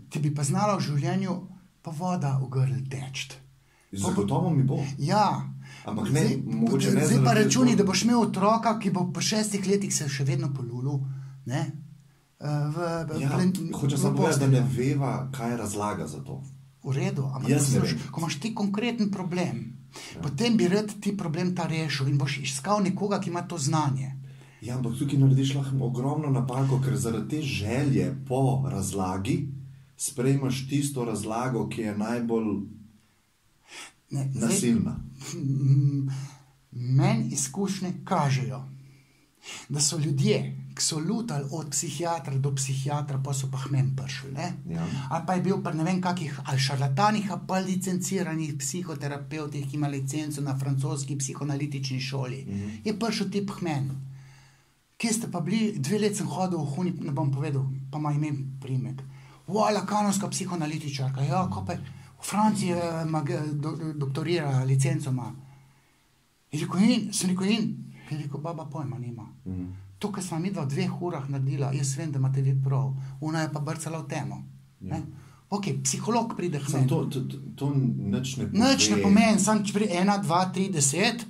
ti bi pa znala v življenju pa voda v grl teči. Zagotovo mi bo. Ja. Ampak ne, mogoče ne. Zdaj pa računi, da boš imel otroka, ki bo po 6 letih se še vedno polulil, Hočem samo povedati, da ne veva, kaj je razlaga za to. V redu, ampak ko imaš ti konkreten problem, potem bi rad ti problem ta rešil in boš iskal nekoga, ki ima to znanje. Ja, ampak tukaj narediš lahko ogromno napako, ker zaradi te želje po razlagi sprejmaš tisto razlago, ki je najbolj nasilna. Meni izkušnje kažejo, da so ljudje, ki so lutali od psihiatra do psihiatra, pa so pa k meni prišli. Ja. Ali pa je bil pa ne vem kakih ali šarlatanih, ali pa licenciranih psihoterapevtih, ki ima licenco na francoski psihoanalitični šoli. Je prišel tip k meni. Kje ste pa bili? 2 leta sem hodil v Huni, ne bom povedal, pa ima ime primek. Lakanovska psihoanalitičarka. Ja, ko pa v Franciji doktorira, licenco ima. Je rekel, baba pojma nima. To, kar smo mi v 2 urah naredila, jaz vem, da imate vi prav. Ona je pa brcala v temo. Ja. Ok, psiholog pride k meni. To nič ne pomeni. Nič ne pomeni, sam če pride 1, 2, 3, 10,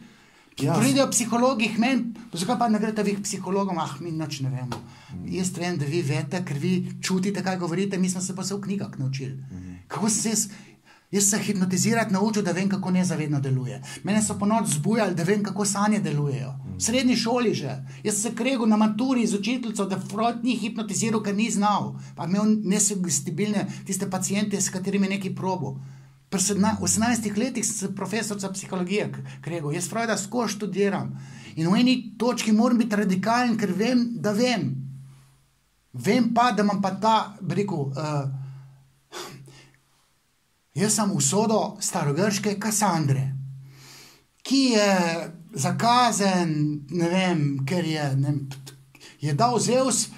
pridejo psihologi k meni, zakaj pa ne greste vi k psihologom? Mi nič ne vemo. Jaz vem, da vi vete, ker vi čutite, kaj govorite, mi smo se pa se v knjigah naučili. Kako se jaz se hipnotizirati naučil, da vem, kako nezavedno deluje. Mene so po noč zbujali, da vem, kako sanje delujejo. V srednji šoli že. Jaz se kregel na maturi z učiteljico, da Freud ni hipnotiziral, ker ni znal. Pa imel nesugestibilne tiste pacijente, s katerimi nekaj probil. Pri 18 letih sem profesorca psihologije kregel. Jaz Freuda skozi študiram. In v eni točki moram biti radikalen, ker vem, da vem. Vem pa, da imam pa ta, bi rekel, jaz sem usodo starogrške Kasandre, ki je zakazen, ne vem, ker je dal Zeus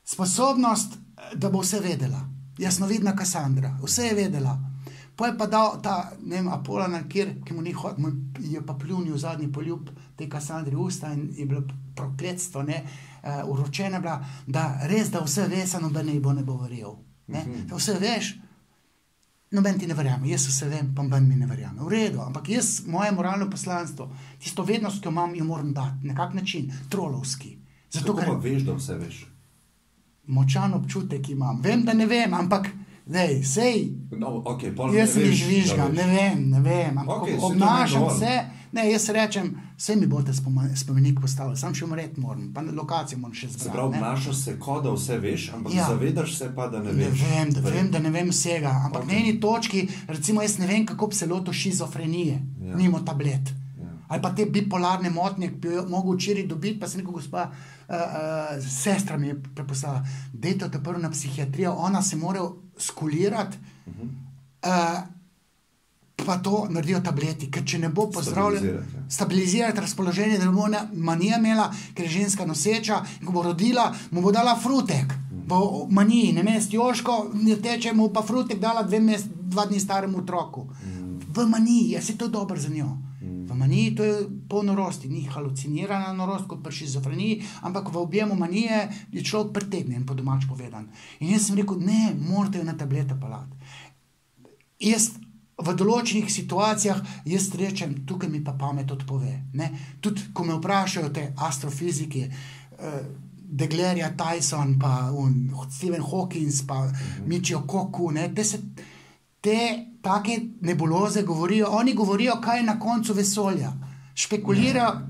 sposobnost, da bo vse vedela. Jasnovidna Kasandra, vse je vedela. Pa je pa dal ta, ne vem, Apolona, ki mu ni hodil, je pa pljunil zadnji poljub te Kasandri usta in je bilo prokletstvo, uročena bila, da res, da vse ve, sa noben ne bo verjel. Da vse veš, noben ti ne verjame, jaz vse vem, pa noben mi ne verjame. V redu, ampak jaz, moje moralno poslanstvo, tisto vednost, ki jo imam, jo moram dati, na kak način, trolovski. Kako pa veš, da vse veš? Močan občutek imam. Vem, da ne vem, ampak jaz sem žvižgam, ne vem, ampak obnašam se, jaz rečem, vse mi boste spomenik postavili, sam še umret moram, pa lokacijo moram še zbrati. Se pravi, obnašaš se, kot da vse veš, ampak zavedaš se pa, da ne veš. Vem, da ne vem vsega, ampak na eni točki, recimo jaz ne vem, kako bi se lotil šizofrenije, mimo tablet. Ali pa te bipolarne motnje, ki bi jo mogel včeraj dobiti, pa se neko gospa sestra mi je preposlala, dejte te prvo na psihiatrijo, ona se mora skulirati, pa to naredijo tableti, ker če ne bo pozdravljen, stabilizirati razpoloženje, da bo manija imela, ker je ženska noseča, in ko bo rodila, mu bo dala frutek, bo maniji, ne mest Joško, ne teče mu pa frutek dala 2 dni staremu otroku. V maniji, je to dobro za njo. V maniji to je pol norosti, ni halucinirana norost kot pri šizofreniji, ampak v objemu manije je človek pretegnjen, po domač povedan. In jaz sem rekel, ne, morate jo na tablete pelati. Jaz v določenih situacijah, jaz rečem, tukaj mi pa pamet odpove. Tudi, ko me vprašajo te astrofiziki, Deglerja Tyson, pa Stephen Hawkins, pa Michio Kaku, te take nebuloze govorijo, oni govorijo, kaj je na koncu vesolja. Špekulirajo,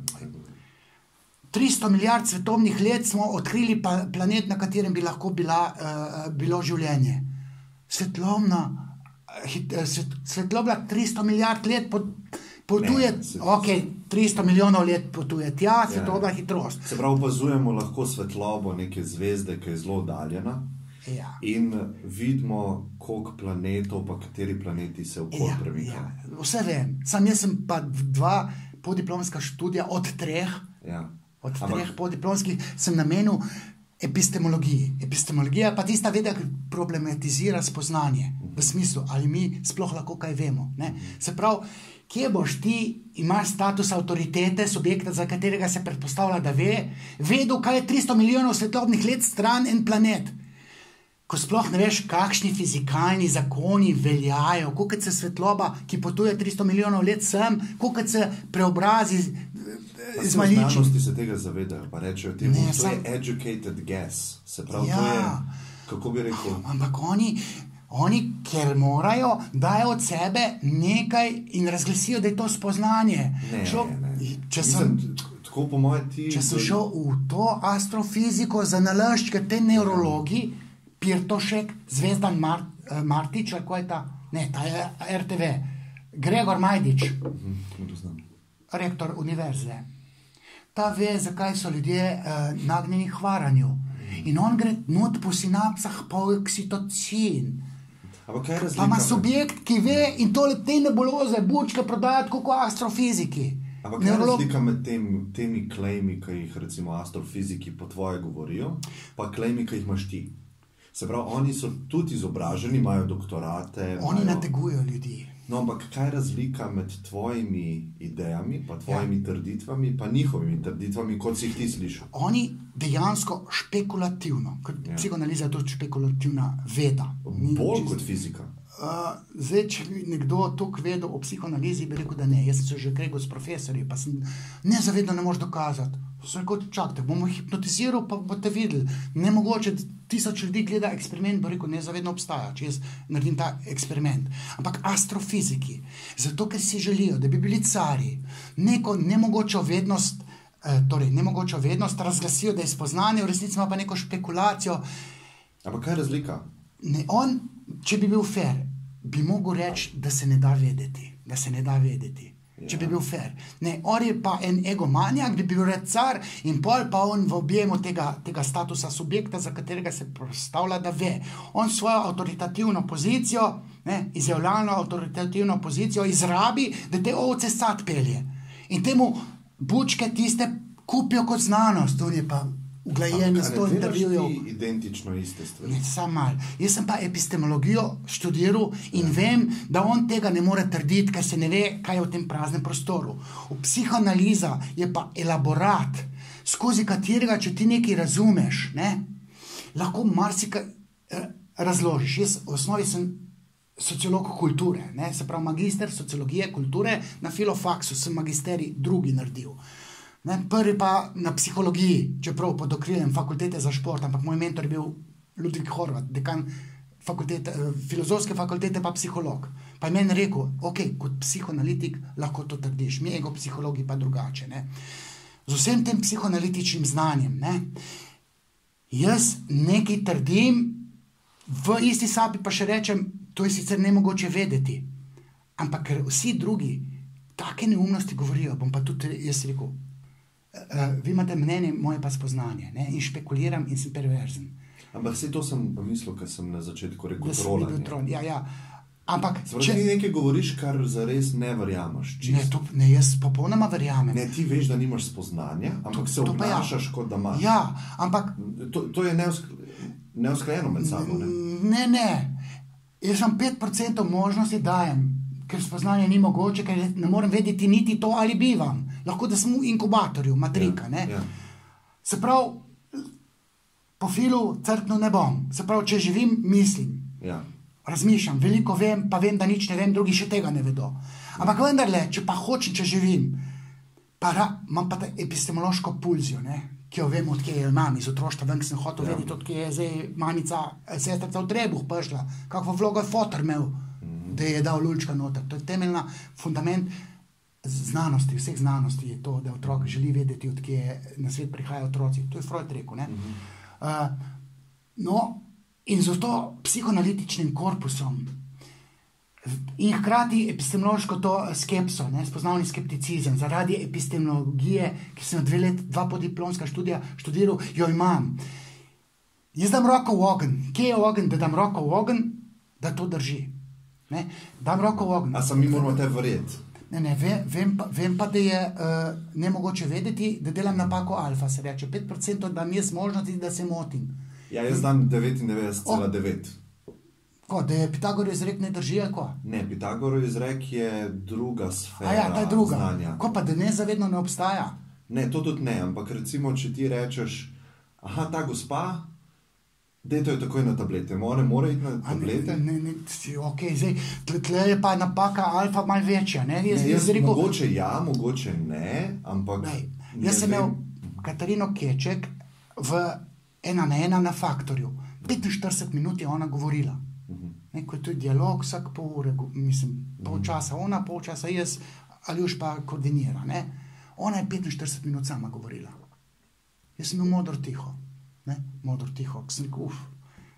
300 milijard svetovnih let smo odkrili planet, na katerem bi lahko bilo življenje. Svetlobna 300 milijard let potuje, 300 milijonov let potuje tja, svetlobna hitrost. Se pravi, opazujemo lahko svetlobo neke zvezde, ki je zelo oddaljena. In vidimo, koliko planetov, pa kateri planeti se okoli premikajo. Vse vem. Jaz sem pa 2 podiplomska študija od 3 podiplomskih sem namenil epistemologiji. Epistemologija pa tista veda, ki problematizira spoznanje v smislu, ali mi sploh lahko kaj vemo. Se pravi, kje boš ti, imaš status avtoritete, subjekta, za katerega se predpostavlja, da vedel, kaj je 300 milijonov svetlobnih let stran en planet. Ko sploh ne veš, kakšni fizikalni zakoni veljajo, koliko se svetloba, ki potuje 300 milijonov let sem, koliko se preobrazi Znanosti se tega zavedajo, pa rečejo temu, to je educated guess. Se pravi, to je, kako bi rekel... Ampak oni, ker morajo, dajo od sebe nekaj in razglasijo, da je to spoznanje. Če sem šel v to astrofiziko za nalašč, ker te neurologi, Pirtošek, Zvezdan Martič, kako je ta? Ne, ta je RTV. Gregor Majdič, rektor univerze. Ta ve, zakaj so ljudje nagnjeni k hvaranju. In on gre not po sinapsah po oksitocin. Pa ima subjekt, ki ve in tole te nebuloze, bučke prodajati kot astrofiziki. Ampak kaj je razlika med temi klejmi, ki jih recimo astrofiziki po tvoje govorijo, pa klejmi, ki jih imaš ti? Se pravi, oni so tudi izobraženi, imajo doktorate. Oni nategujejo ljudi. No, ampak kaj je razlika med tvojimi idejami, pa tvojimi trditvami, pa njihovimi trditvami, kot si jih ti slišal? Oni dejansko špekulativno, ker psihoanaliza je tudi špekulativna veda. Bolj kot fizika. Zdaj, če bi nekdo toliko vedel o psihoanalizi, bi rekel, da ne. Jaz sem se že kregal s profesorji, pa sem nezavedno ne moreš dokazati. Sem rekel, čakajte, bomo hipnotiziral, pa boste videli. Nemogoče 1000 ljudi gleda eksperiment, bo rekel, nezavedno obstaja, če jaz naredim ta eksperiment. Ampak astrofiziki, zato ker si želijo, da bi bili cari, neko nemogočo vednost, razglasijo, da je spoznanje, v resnici ima pa neko špekulacijo. Ampak kaj je razlika? On, če bi bil fair, bi mogel reči, da se ne da vedeti. Če bi bil fair. Ne, on je pa en egomanjak, bi bil red car in pol pa on v objemu tega statusa subjekta, za katerega se predstavlja, da ve. On svojo avtoritativno pozicijo, izjavljalno avtoritativno pozicijo izrabi, da te ovce sad pelje. In temu bučke tiste kupijo kot znanost. On je pa uglajen s to intervjujo. Ampak ti identično iste stvari? Ne, sam mal. Jaz sem pa epistemologijo študiral in vem, da on tega ne more trditi, ker se ne ve, kaj je v tem praznem prostoru. Psihoanaliza je pa elaborat, skozi katerega, če ti nekaj razumeš, lahko marsikaj razložiš. Jaz v osnovi sem sociolog kulture, se pravi magister sociologije kulture na Filofaksu, sem magisterij drugi naredil. Prvi pa na psihologiji, čeprav pod okriljem fakultete za šport, ampak moj mentor je bil Ludvik Horvat, dekan filozofske fakultete pa psiholog. Pa je meni rekel, ok, kot psihoanalitik lahko to trdiš, mi egopsihologi pa drugače. Z vsem tem psihoanalitičnim znanjem, jaz nekaj trdim, v isti sapi pa še rečem, to je sicer nemogoče vedeti, ampak ker vsi drugi take neumnosti govorijo, bom pa tudi jaz rekel, vi imate mnenje, moje pa spoznanje, in špekuliram in sem perverzen. Ampak vse to sem mislil, ker sem na začetku rekel trolanje. Ja. Ampak, ti nekaj govoriš, kar zares ne verjameš. Ne, jaz popolnoma verjamem. Ne, ti veš, da nimaš spoznanja, ampak se obnašaš, kot da imaš. Ja, ampak... To je neusklajeno med sabo, ne? Ne. Jaz sem 5% možnosti dajem, ker spoznanje ni mogoče, ker ne morem vedeti niti to, ali bivam. Lahko, da sem v inkubatorju, matrika, Se pravi, po filu crtno ne bom. Se pravi, če živim, mislim. Razmišljam, veliko vem, pa vem, da nič ne vem, drugi še tega ne vedo. Ampak vendarle, če pa hočem, če živim, imam pa ta epistemološko pulzijo, ki jo vem, odkje je imam iz otroštva, vem, ki sem hotel vedeti, odkje je zdaj manica, sestrica v trebuh prišla, kakvo vlogo je fotor imel, da je dal lulčka noter. To je temeljna fundament znanosti, vseh znanosti je to, da otrok želi vedeti, odkje na svet prihajajo otroci. To je Freud rekel, in z to psihoanalitičnim korpusom in hkrati epistemološko to skepso, spoznavni skepticizem, zaradi epistemologije, ki sem 2 podiplomska študija študiral, jo imam. Jaz dam roko v ogenj. Kje je ogenj, da dam roko v ogenj, da to drži? Dam roko v ogenj. A sami moramo te verjeti? Ne, vem pa, da je nemogoče vedeti, da delam napako alfa, se reče. 5% dam jaz možnosti, da se motim. Ja, jaz dam 99,9. Ko, da je Pitagorov izrek ne drži, ali ko? Ne, Pitagorov izrek je druga sfera ta je druga. Znanja. Ko pa, da nezavedno ne obstaja? Ne, to tudi ne, ampak recimo, če ti rečeš, ta gospa, dejte jo takoj na tablete. One mora iti na tablete? Ok, zdaj, tle je pa napaka alfa malo večja, Jaz rekel... Mogoče ja, mogoče ne, ampak... Jaz sem imel Katarino Keček v 1:1 na Faktorju. 45 minut je ona govorila. Ko je to dialog, vsak pol ure, pol časa ona, pol časa jaz, ali už pa koordinira. Ne? Ona je 45 minut sama govorila. Jaz sem bil modro tiho. Modro tiho. Sem rekel,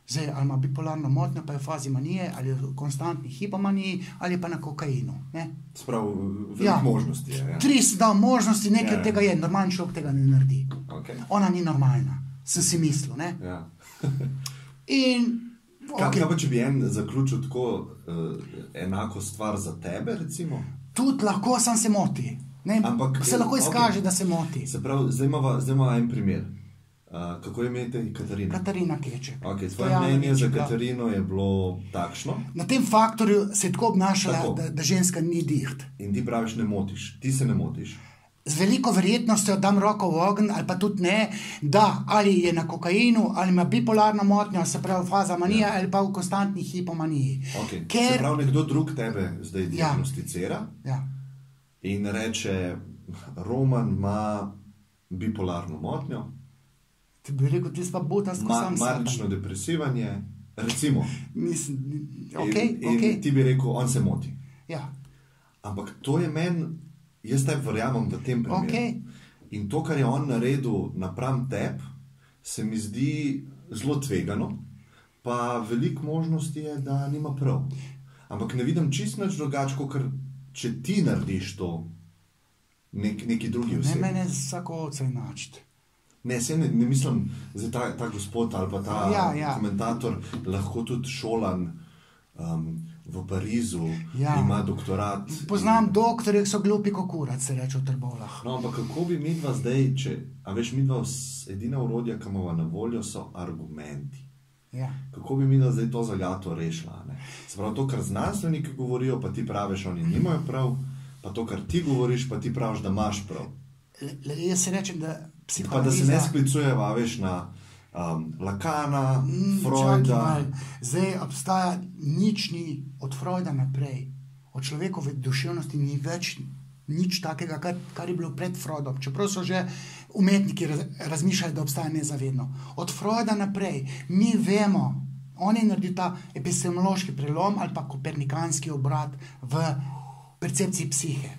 zdaj, ali ima bipolarno motnjo, pa je v fazi manije, ali je v konstantni hipomaniji, ali pa na kokainu. Sprav, veliko možnosti je. 300 možnosti, nekaj od tega je. Normalni človek tega ne naredi. Ona ni normalna, sem si mislil. In Kaj pa, če bi en zaključil tako enako stvar za tebe, recimo? Tudi lahko sam se moti. Se lahko izkaže, da se moti. Se pravi, zdaj imamo en primer. Kako je imete Katarina? Katarina Keček. Tvoje mnenje za Katarino je bilo takšno? Na tem Faktorju se je tako obnašala, da ženska ni diht. In ti praviš, ne motiš. Ti se ne motiš. Z veliko verjetnostjo dam roko v ogenj, ali pa tudi ne, da ali je na kokainu, ali ima bipolarno motnjo, se pravi faza manije, ali pa v konstantni hipomaniji. Se pravi, nekdo drug tebe zdaj diagnosticira in reče, Roman ima bipolarno motnjo, ti bi rekel, ti pa butasko sam sebe. Manično depresivanje, recimo. In ti bi rekel, on se moti. Ja. Ampak to je meni, jaz tebi verjamem v tem primeru. In to, kar je on naredil napram tebi, se mi zdi zelo tvegano, pa veliko možnosti je, da nima prav. Ampak ne vidim čisto nič drugače, kot če ti narediš to neki drugi osebi. Ne mene vsako oce enačiti. Ne, se ne mislim, zdaj ta gospod ali pa ta komentator lahko tudi šolan v Parizu, ima doktorat. Poznam doktorje, ki so glupi kot kurac, se reče v Trbovljah. No, ampak kako bi midva zdaj, a veš, midva edina orodja, ki imava na voljo, so argumenti. Kako bi midva zdaj to zagato rešila? Se pravi, to, kar znanstveniki govorijo, pa ti praviš, oni nimajo prav, pa to, kar ti govoriš, pa ti praviš, da imaš prav. Jaz se rečem, da psihoanaliza... Pa da se ne sklicujeva, veš, na Lacana, Freuda. Zdaj obstaja nič ni od Freuda naprej. Od človekove duševnosti ni več nič takega, kar je bilo pred Freudom. Čeprav so že umetniki razmišljali, da obstaja nezavedno. Od Freuda naprej mi vemo, on je naredil ta epistemološki prelom ali pa kopernikanski obrat v percepciji psihe.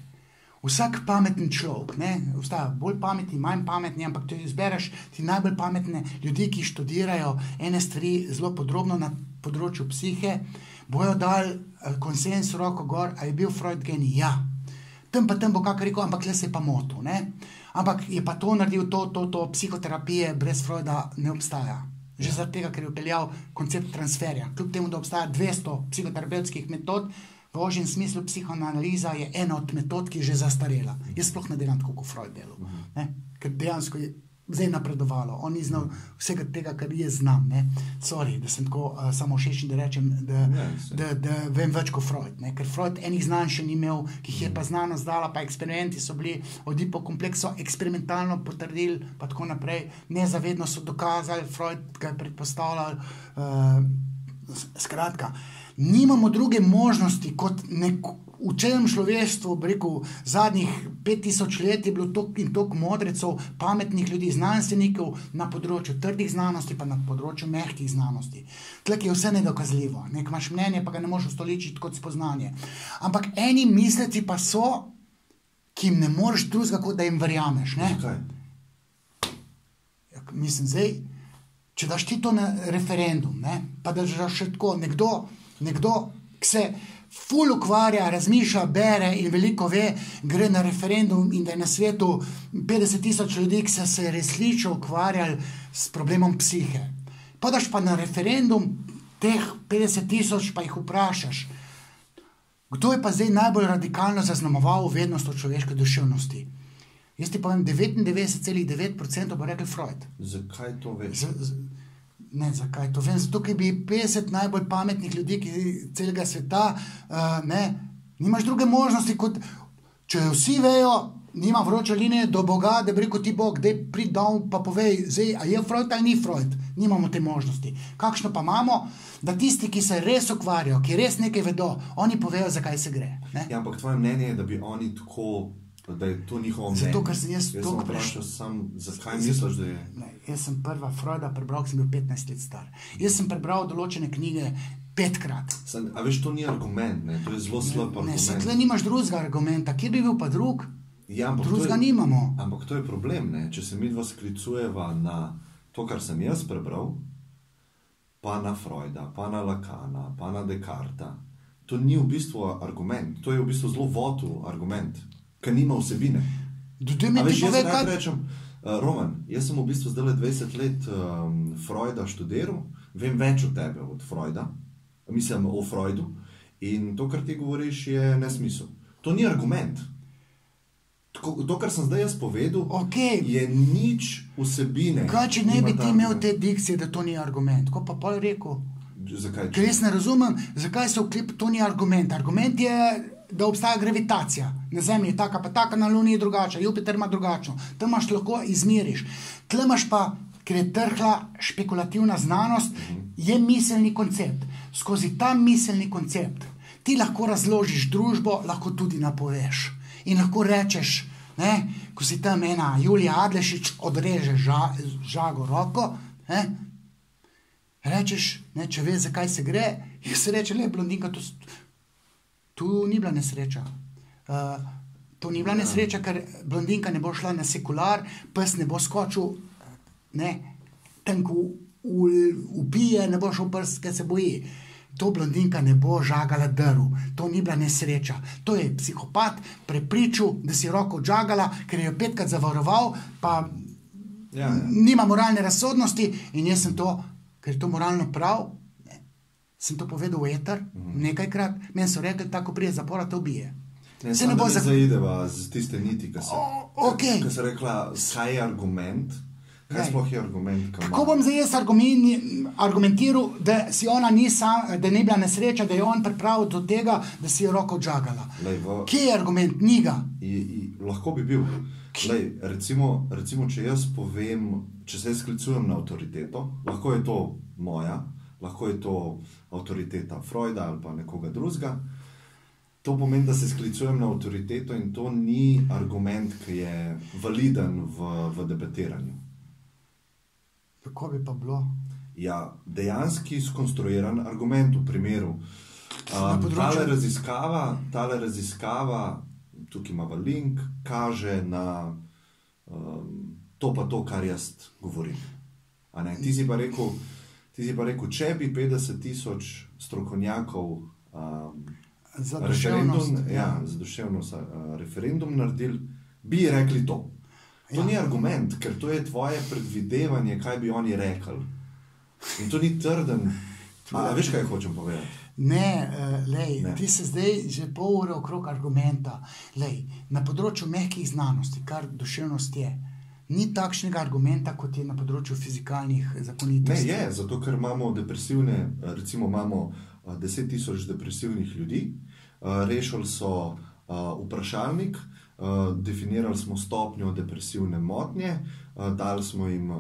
Vsak pameten človek, obstaja bolj pametni, manj pametni, ampak če izbereš ti najbolj pametne ljudi, ki študirajo ene stvari zelo podrobno na področju psihe, bojo dali konsens roko gor, a je bil Freud genij? Ja. Tam bo kakor rekel, ampak le se je pa motil. Ampak je pa to naredil, to psihoterapije brez Freuda ne obstaja. Že zaradi tega, ker je upeljal koncept transferja. Kljub temu, da obstaja 200 psihoterapevtskih metod, v ožjem smislu psihoanaliza je ena od metod, ki je že zastarela. Jaz sploh ne delam tako, kot Freud delal. Ker dejansko je zdaj napredovalo. On ni znal vsega tega, kar jaz znam. Sorry, da sem tako samo všečen, da rečem, da vem več kot Freud. Ker Freud enih znanj še ni imel, ki jih je pa znanost dala, pa eksperimenti so bili od hipokomplekso eksperimentalno potrdili, pa tako naprej. Nezavedno so dokazali, Freud ga je predpostavljal. Skratka, nimamo druge možnosti, kot v celem človeštvu, rekel, zadnjih 5000 let je bilo toliko in toliko modrecov, pametnih ljudi, znanstvenikov na področju trdih znanosti, pa na področju mehkih znanosti. Tlek je vse nedokazljivo. Nek imaš mnenje, pa ga ne moreš ustoličiti kot spoznanje. Ampak eni misleci pa so, ki jim ne moreš drugega, kot da jim verjameš. Zakaj? Mislim, zdaj, če daš ti to na referendum, pa da daš še tako, nekdo, ki se ful ukvarja, razmišlja, bere in veliko ve, gre na referendum in da je na svetu 50 000 ljudi, ki so se resnično ukvarjali s problemom psihe. Pa daš pa na referendum teh 50 000, pa jih vprašaš, kdo je pa zdaj najbolj radikalno zaznamoval vednost o človeške duševnosti? Jaz ti povem, 99,9% bo rekel Freud. Zakaj to veš? Ne, zakaj to vem? Zato, ker bi 50 najbolj pametnih ljudi, ki celega sveta, nimaš druge možnosti, kot če vsi vejo, nima vroče linije do Boga, da bi rekel ti Bog, daj prid dol pa povej, zdaj, a je Freud ali ni Freud? Nimamo te možnosti. Kakšno pa imamo? Da tisti, ki se res ukvarjajo, ki res nekaj vedo, oni povejo, zakaj se gre. Ja, ampak tvoje mnenje je, da bi oni tako Da je to njihovo mnenje. Zato, ker sem jaz to vprašal zakaj misliš, da je? Jaz sem prva Freuda prebral, ko sem bil 15 let star. Jaz sem prebral določene knjige 5-krat. A veš, to ni argument, ne? To je zelo slab argument. Ne, tle nimaš drugega argumenta. Kje bi bil pa drug? Ja, drugega nimamo. Ampak to je problem, ne? Če se midva sklicujeva na to, kar sem jaz prebral, pa na Freuda, pa na Lacana, pa na Descarta, to ni v bistvu argument. To je v bistvu zelo votu argument, ker nima vsebine. A veš, jaz kaj rečem, Roman, jaz sem v bistvu zdaj 20 let Freuda študiral, vem več od tebe, od Freuda, mislim o Freudu, in to, kar ti govoriš, je nesmisel. To ni argument. To, kar sem zdaj jaz povedal, je nič vsebine. Kaj, če ne bi ti imel te dikcije, da to ni argument? Ko pa pol rekel? Zakaj? Ker jaz ne razumem, zakaj se vklep, to ni argument. Argument je, da obstaja gravitacija. Na Zemlji je taka, pa taka, na Luni je drugača, Jupiter ima drugačno. Tam imaš lahko izmeriš. Tle imaš pa, ker je trhla špekulativna znanost, je miselni koncept. Skozi ta miselni koncept ti lahko razložiš družbo, lahko tudi napoveš. In lahko rečeš, ne, ko si tam ena Julija Adlešič odreže žago roko, ne, rečeš, ne, če veš, zakaj se gre, in se reče, le, blondinka, tu ni bila nesreča. To ni bila nesreča, ker blondinka ne bo šla na sekular, pes ne bo skočil, ne, tam, ko ubije, ne bo šel pes, ker se boji. To blondinka ne bo žagala drv. To ni bila nesreča. To je psihopat prepričal, da si roko odžagala, ker je 5krat zavaroval, pa nima moralne razsodnosti in jaz sem to, ker je to moralno prav, sem to povedal v eter nekajkrat, meni so rekli, tako prije zapora te ubije. Ne bo zaideva z tiste niti, ki se rekla, kaj je argument. Kaj sploh je argument? Kako bom zdaj jaz argumentiral, da si ona da ni bila nesreča, da je on pripravil do tega, da si je roko odžagala? Kje je argument? Ni ga. Lahko bi bil. Recimo, če jaz povem, če se sklicujem na avtoriteto, lahko je to moja, lahko je to avtoriteta Freuda ali pa nekoga drugega, to pomeni, da se sklicujem na avtoriteto in to ni argument, ki je validen v debatiranju. Kako bi pa bilo? Ja, dejanski skonstruiran argument v primeru. Tale raziskava, tukaj imamo link, kaže na to pa to, kar jaz govorim. Ti si pa rekel, če bi 50,000 strokovnjakov za duševnost referendum naredili, bi rekli to. To ni argument, ker to je tvoje predvidevanje, kaj bi oni rekli. In to ni trden. A veš, kaj hočem povedati? Ne, ti se zdaj že pol ure okrog argumenta. Lej, na področju mehkih znanosti, kar duševnost je, ni takšnega argumenta, kot je na področju fizikalnih zakonitosti. Ne, je, zato ker imamo depresivne, recimo imamo 10,000 depresivnih ljudi, rešili so vprašalnik, definirali smo stopnjo depresivne motnje, dali smo jim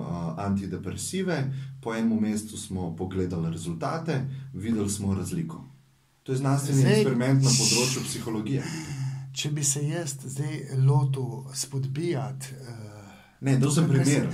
antidepresive, po enem mestu smo pogledali rezultate, videli smo razliko. To je znanstveni eksperiment na področju psihologije. Če bi se jaz zdaj lotil spodbijati... Ne, to sem primer.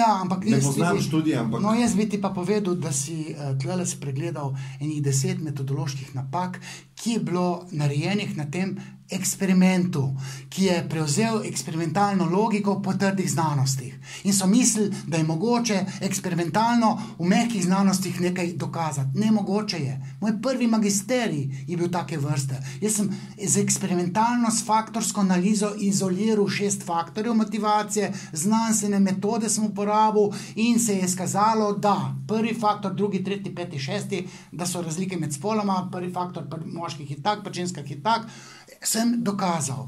Ampak ne poznam študije, ampak... No, jaz bi ti pa povedal, da si tlele pregledal enih 10 metodoloških napak, ki je bilo narejenih na tem eksperimentu, ki je prevzel eksperimentalno logiko po trdih znanostih. In so mislili, da je mogoče eksperimentalno v mehkih znanostih nekaj dokazati. Nemogoče je. Moj prvi magisterij je bil take vrste. Jaz sem z eksperimentalno s faktorsko analizo izoliral 6 faktorjev motivacije, znanstvene metode sem uporabil in se je skazalo, da prvi faktor, drugi, tretji, peti, šesti, da so razlike med spoloma, prvi faktor pri moških je tak, pri ženskah je tak, sem dokazal.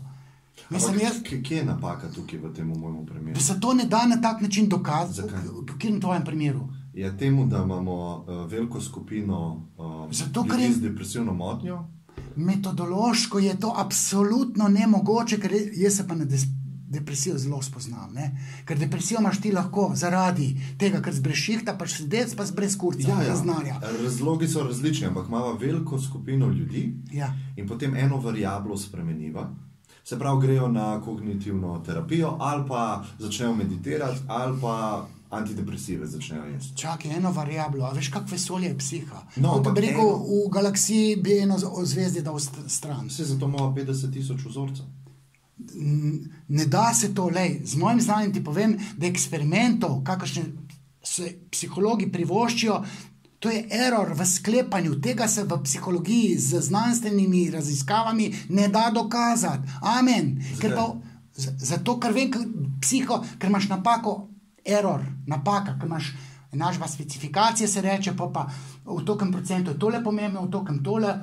Kje je napaka tukaj v tem mojemu primeru? Da se to ne da na tak način dokazati. Zakaj? Kje na tvojem primeru? Je temu, da imamo veliko skupino ljudi z depresivno motnjo? Metodološko je to absolutno nemogoče, ker jaz se pa na depresijo zelo spoznam. Ne? Ker depresijo imaš ti lahko zaradi tega, ker zbrez šihta, pa sedec, pa zbrez kurca, brez znanja. Razlogi so različni, ampak imamo veliko skupino ljudi in potem eno variablo spremeniva. Se pravi, grejo na kognitivno terapijo, ali pa začnejo meditirati, ali pa antidepresive začnejo jesti. Čakaj, eno variablo, a veš, kak vesolje je psiha? No, Ko bi rekel, v galaksiji bi eno zvezdi dal stran. Vse zato imamo 50,000 vzorcev. Ne da se to, lej, z mojim znanjem ti povem, da eksperimentov, kakršne se psihologi privoščijo, to je error v sklepanju, tega se v psihologiji z znanstvenimi raziskavami ne da dokazati. Amen. Zato, ker vem, ker imaš napako, error, napaka, ker imaš enačba specifikacije, se reče, pa v tokem procentu je tole pomembno, v tokem tole,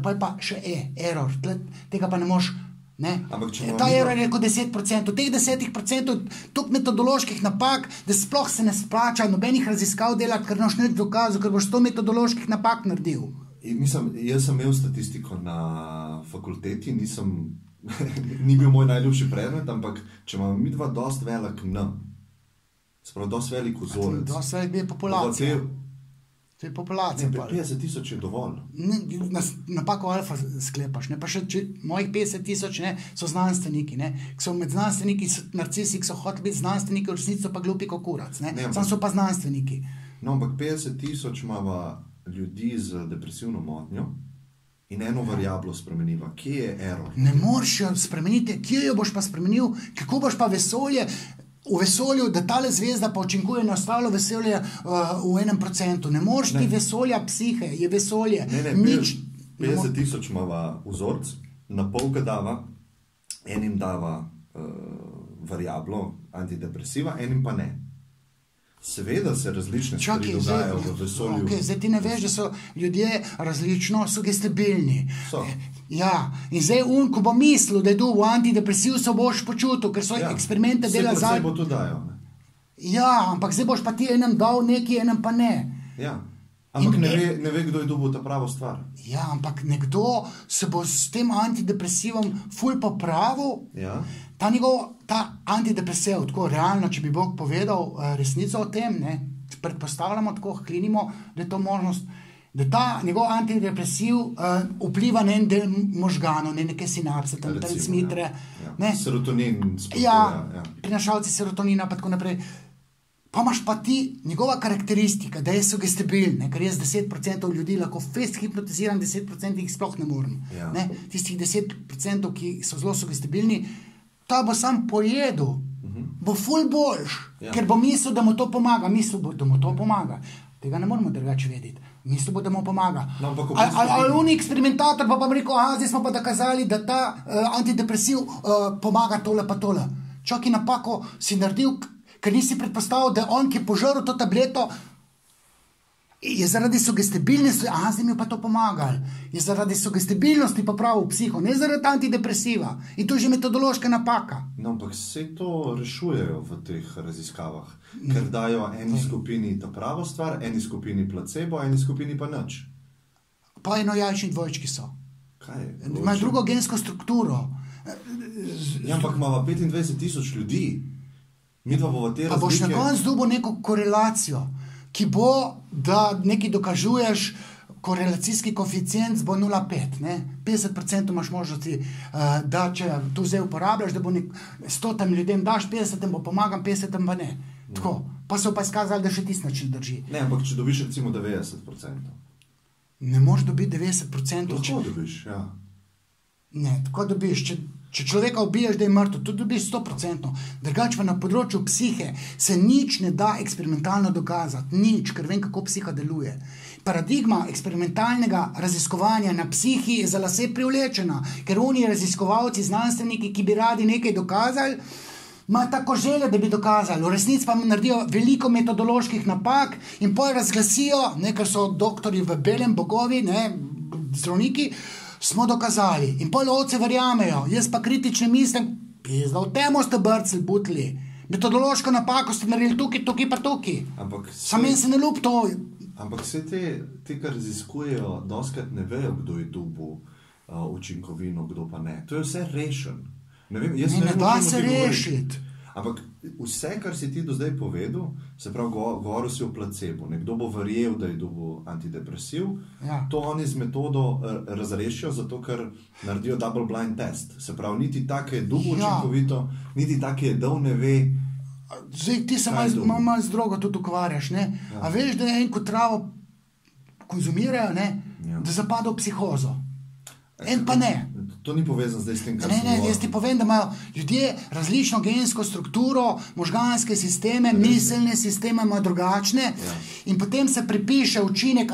pa je pa še error, tega pa ne moš. Ta error je kot 10%, teh 10% toliko metodoloških napak, da sploh se ne splača nobenih raziskav delati, ker noš nič dokazal, ker boš 100 metodoloških napak naredil. Mislim, jaz sem imel statistiko na fakulteti, ni bil moj najljubši predmet, ampak če imamo mi dva dost velik sprav dost velik vzorec. Dost velik je populacija. To je populacija. 50,000 je dovolj. Napako alfa sklepaš. Pa še mojih 50,000 so znanstveniki. So med znanstveniki narcisi, ki so hoteli biti znanstveniki, v resnici so pa glupi kot kurac. Sam so pa znanstveniki. No, ampak 50,000 imava ljudi z depresivno motnjo in eno variablo spremeniva. Kje je error? Ne moreš jo spremeniti. Kje jo boš pa spremenil? Kako boš pa vesolje... V vesolju, da tale zvezda pa učinkuje na ostalo vesolje v 1%. Ne moreš ti vesolja psihe, je vesolje. Ne, 50,000 imava vzorc, na pol ga dava, enim dava variablo antidepresiva, enim pa ne. Seveda se različne stvari dogajajo v vesolju. Zdaj ti ne veš, da so ljudje različno sugestibilni. Ja, in zdaj ko bo mislil, da je v antidepresiv, se boš počutil, ker so eksperimente dela zdaj. Bo to dajo, ne? Ja, ampak zdaj boš pa ti enem dal neki, enem pa ne. Ja, ampak ne ve, kdo je dobil ta pravo stvar. Ja, ampak nekdo se bo s tem antidepresivom ful popravil. Ja. Ta antidepresiv, tako realno, če bi Bog povedal resnico o tem, predpostavljamo tako, klinimo, da je to možnost, da ta njegov antidepresiv vpliva na en del možganov, na neke sinapse, transmitre. Serotonin. Prinašalci serotonina, pa tako naprej. Pa imaš pa ti njegova karakteristika, da je sugestibilen, ker jaz 10% ljudi lahko fest hipnotiziram, 10% jih sploh ne morem. Tistih 10%, ki so zelo sugestibilni, ta bo sam pojedel, bo ful boljš, ker bo mislil, da mu to pomaga. Mislil bo, da mu to pomaga. Tega ne moramo drugače vedeti. Mislil bo, da mu pomaga. Ali on eksperimentator pa rekel, zdaj smo pa dokazali, da ta antidepresiv pomaga tole pa tole. Čakaj, napako si naredil, ker nisi predpostavil, da on, ki je požrl to tableto, je zaradi sugestibilnosti, zdaj mi pa to pomagali. Je zaradi sugestibilnosti popravil psiho, ne zaradi antidepresiva. In to je že metodološka napaka. No, ampak vse to rešujejo v teh raziskavah, ker dajo eni skupini ta pravo stvar, eni skupini placebo, eni skupini pa nič. Pa enojajčni dvojčki so. Kaj? Imajo drugo gensko strukturo. Ja, ampak imamo 25,000 ljudi. Pa boš na koncu dobil neko korelacijo, ki bo, da nekaj dokažuješ, korelacijski koeficient bo 0,5. 50% imaš možnosti, da če to zdaj uporabljaš, da bo 100 ljudem daš, 50 bo pomagam, 50 pa ne. Tako. Pa so pa izkazali, da še tisti način drži. Ne, ampak če dobiš recimo 90%. Ne moreš dobiti 90%. Tako dobiš, ja. Ne, tako dobiš, če človeka ubiješ, da je mrtev, tudi dobiš 100%. Drugače pa na področju psihe se nič ne da eksperimentalno dokazati. Nič, ker vem, kako psiha deluje. Paradigma eksperimentalnega raziskovanja na psihi je za lase privlečena, ker oni raziskovalci, znanstveniki, ki bi radi nekaj dokazali, imajo tako željo, da bi dokazali. V resnici pa naredijo veliko metodoloških napak in potem razglasijo, ker so doktori v belem bogovi, zdravniki, smo dokazali. In pol ovce verjamejo. Jaz pa kritično mislim, pizda, v temo ste brcli, butli. Metodološko napako ste naredili tukaj pa tukaj. Sam meni se ne ljub to. Ampak vse te, kar raziskujejo, doskrat ne vejo, kdo je dobil učinkovino, kdo pa ne. To je vse rešen. Ne da se rešiti. Ampak vse, kar si ti do zdaj povedal, se pravi, govoril si o placebo. Nekdo bo verjel, da je dobil antidepresiv. To oni z metodo razrešijo, zato ker naredijo double blind test. Se pravi, niti tako je dolgo učinkovito, niti tako je dol ne ve. Zdaj, ti se malo z drogo tudi ukvarjaš, ne? A veš, da en, ko travo konzumirajo, ne? Da zapade v psihozo. En pa ne. To ni povezano zdaj s tem, kar ne, jaz ti povem, da imajo ljudje različno gensko strukturo, možganske sisteme, miselne sisteme imajo drugačne in potem se pripiše učinek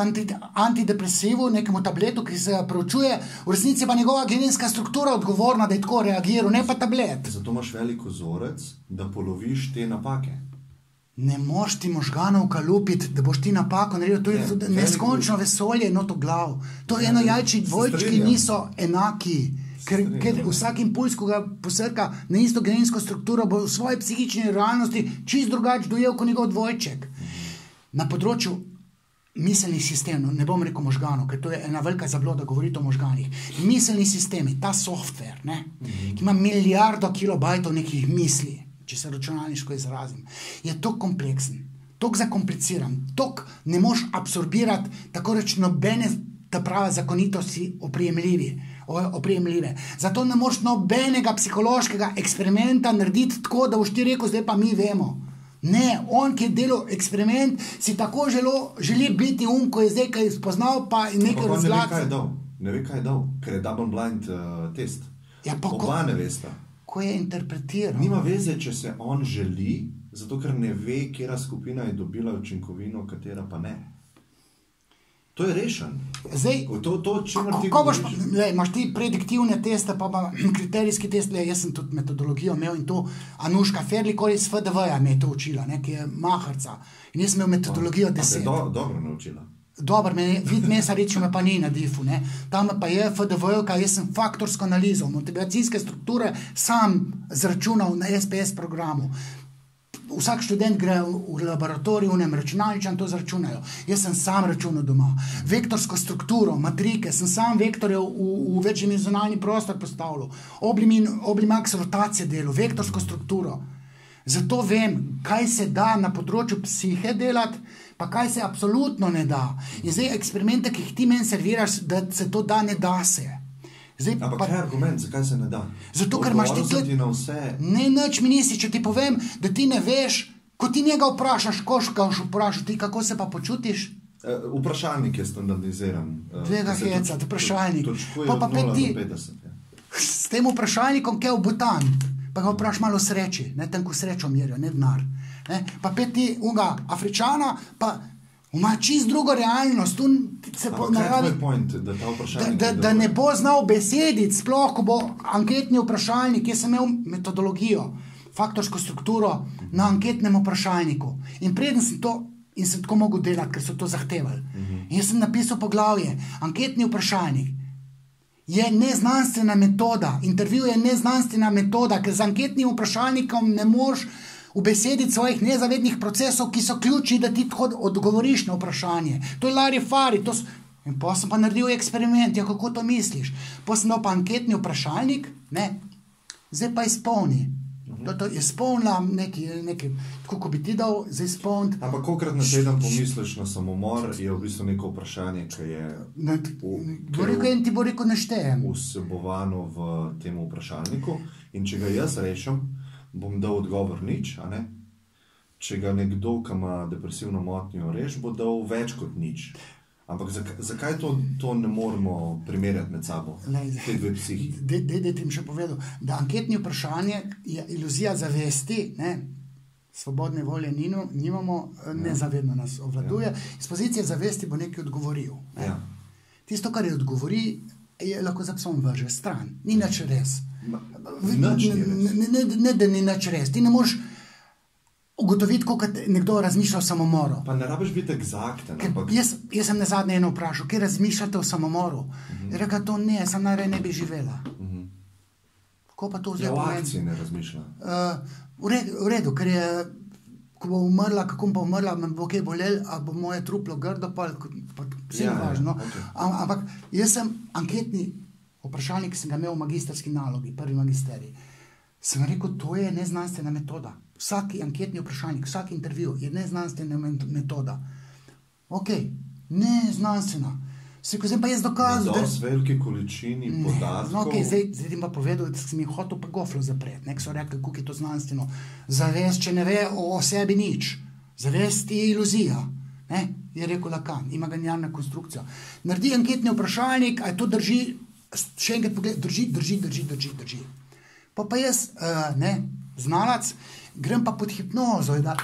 antidepresivu nekemu tabletu, ki se preučuje, v resnici pa njegova genska struktura odgovorna, da je tako reagiral, ne pa tablet. Zato imaš velik vzorec, da poloviš te napake. Ne moš ti možganov kalupiti, da boš ti napako naredil. To je neskončno vesolje, to glav. To je enojajčni dvojčki niso enaki. Ker vsak impuls, ko ga posrka na isto gensko strukturo, bo v svoji psihični realnosti čist drugače dojel kot njegov dvojček. Na področju miselnih sistemov, ne bom rekel možganov, ker to je ena velika zabloda govoriti o možganih. Miselni sistemi, ta software, ki ima milijardo kilobajtov nekih misli, če se računalniško izrazim, je to kompleksen, toliko zakompliciran, toliko ne moš absorbirati tako reč nobene ta prava zakonitosti oprijemljive. Zato ne moš nobenega psihološkega eksperimenta narediti tako, da boš ti rekel, zdaj pa mi vemo. Ne, on, ki je delal eksperiment, si tako želi biti ko je zdaj, kaj je spoznal, pa nekaj razgledal. Ne ve, kaj je dal, ker je double blind test. Oba ne vesta. Ko je interpretiral. Nima veze, če se on želi, zato ker ne ve, katera skupina je dobila učinkovino, katera pa ne. To je rešen. Zdaj, imaš ti prediktivne teste, pa kriterijski test, jaz sem tudi metodologijo imel in to Anuška Ferlikor iz FDV-ja me je to učila, ki je maharca. In jaz sem imel metodologijo 10. Dobro naučila. Dobro, vid mesa reči me pa ni na difu, ne. Tam pa je FDV-ka, jaz sem faktorsko analizo, motivacijske strukture sam zračunal na SPS programu. Vsak študent gre v laboratoriju, računalničan to zračunajo. Jaz sem sam računal doma. Vektorsko strukturo, matrike, sem sam vektorjev v večdimenzionalni prostor postavljal. Oblimax rotacije delo, vektorsko strukturo. Zato vem, kaj se da na področju psihe delati, pa kaj se absolutno ne da. In zdaj eksperimente, ki jih ti meni serviraš, da se to da, ne da se. Ampak kaj je argument, zakaj se ne da? Zato, ker imaš ti ne, nič mi nisi, če ti povem, da ti ne veš, ko ti njega vprašaš, kako se pa počutiš? Vprašalnik je standardiziran. Dvega heca, vprašalnik. Točkuje od 0 do 50. S tem vprašalnikom, kaj je butan, pa ga vpraš malo sreči, ne, tem, ko srečo merijo, ne denar. Pa pet ti unga Afričana, pa ima čist drugo realnost. Kaj je tvoj point, da ta vprašalnik da ne bo znal besediti, sploh, ko bo anketni vprašalnik, jaz sem imel metodologijo, faktorsko strukturo na anketnem vprašalniku. In preden sem to, in sem tako mogel delati, ker so to zahtevali. In jaz sem napisal poglavje, anketni vprašalnik je neznanstvena metoda, intervju je neznanstvena metoda, ker z anketnim vprašalnikom ne moreš ubesediti svojih nezavednih procesov, ki so ključi, da ti odgovoriš na vprašanje. To je Larry Fari. In pa sem pa naredil eksperiment, kako to misliš. Pa sem dal pa anketni vprašalnik, zdaj pa izpolni. To je izpolnila nekaj, tako ko bi ti dal, zdaj izpolniti. Ampak kolikrat na teden pomisliš na samomor, je v bistvu neko vprašanje, ki je ti bo rekel neštejem. Vsebovano v tem vprašalniku. In če ga jaz rešim, bom dal odgovor nič, a ne? Če ga nekdo, ki ima depresivno motnjo, reš, bo dal več kot nič. Ampak zakaj to ne moramo primerjati med sabo? Te dve psihi. Dej ti mi še povedal, da anketni vprašanje je iluzija zavesti, svobodne volje nimamo, nezavedno nas obvladuje. Iz pozicije zavesti bo nekaj odgovoril. Tisto, kar je odgovori, je lahko za psom vrže stran. Ni nič res. Ne, da ni nič res. Ti ne moreš ugotoviti, kako nekdo razmišlja o samomoru. Pa ne rabiš biti egzakten. Jaz sem nazadnje eno vprašal, kje razmišljate o samomoru? Je rekel, to ne, sem najraje ne bi živela. Ko pa to vzeti pomeni? O akciji ne razmišlja. V redu, ker je, ko bo umrla, kako pa umrla, me bo kaj bolel, a bo moje truplo grdo, pa vse je važno. Ampak jaz sem anketni vprašalnik, ki sem ga imel v magistrski nalogi, prvi magisterij. Sem rekel, to je neznanstvena metoda. Vsak anketni vprašalnik, vsak intervju je neznanstvena metoda. Ok, neznanstvena. Zdaj pa jaz dokazal, da... Z velike količini podatkov... No, ok, zdaj ti pa povedal, da sem jih hotel pa goflo zapreti. Nek so rekli, kako je to znanstveno. Zavest, če ne ve o sebi nič. Zavest je iluzija. Ne? Je rekel Lacan, imaginarna konstrukcija. Naredi anketni vprašalnik, a to drži, še enkrat pogled, drži. Pa jaz, znalac, grem pa pod hipnozo, da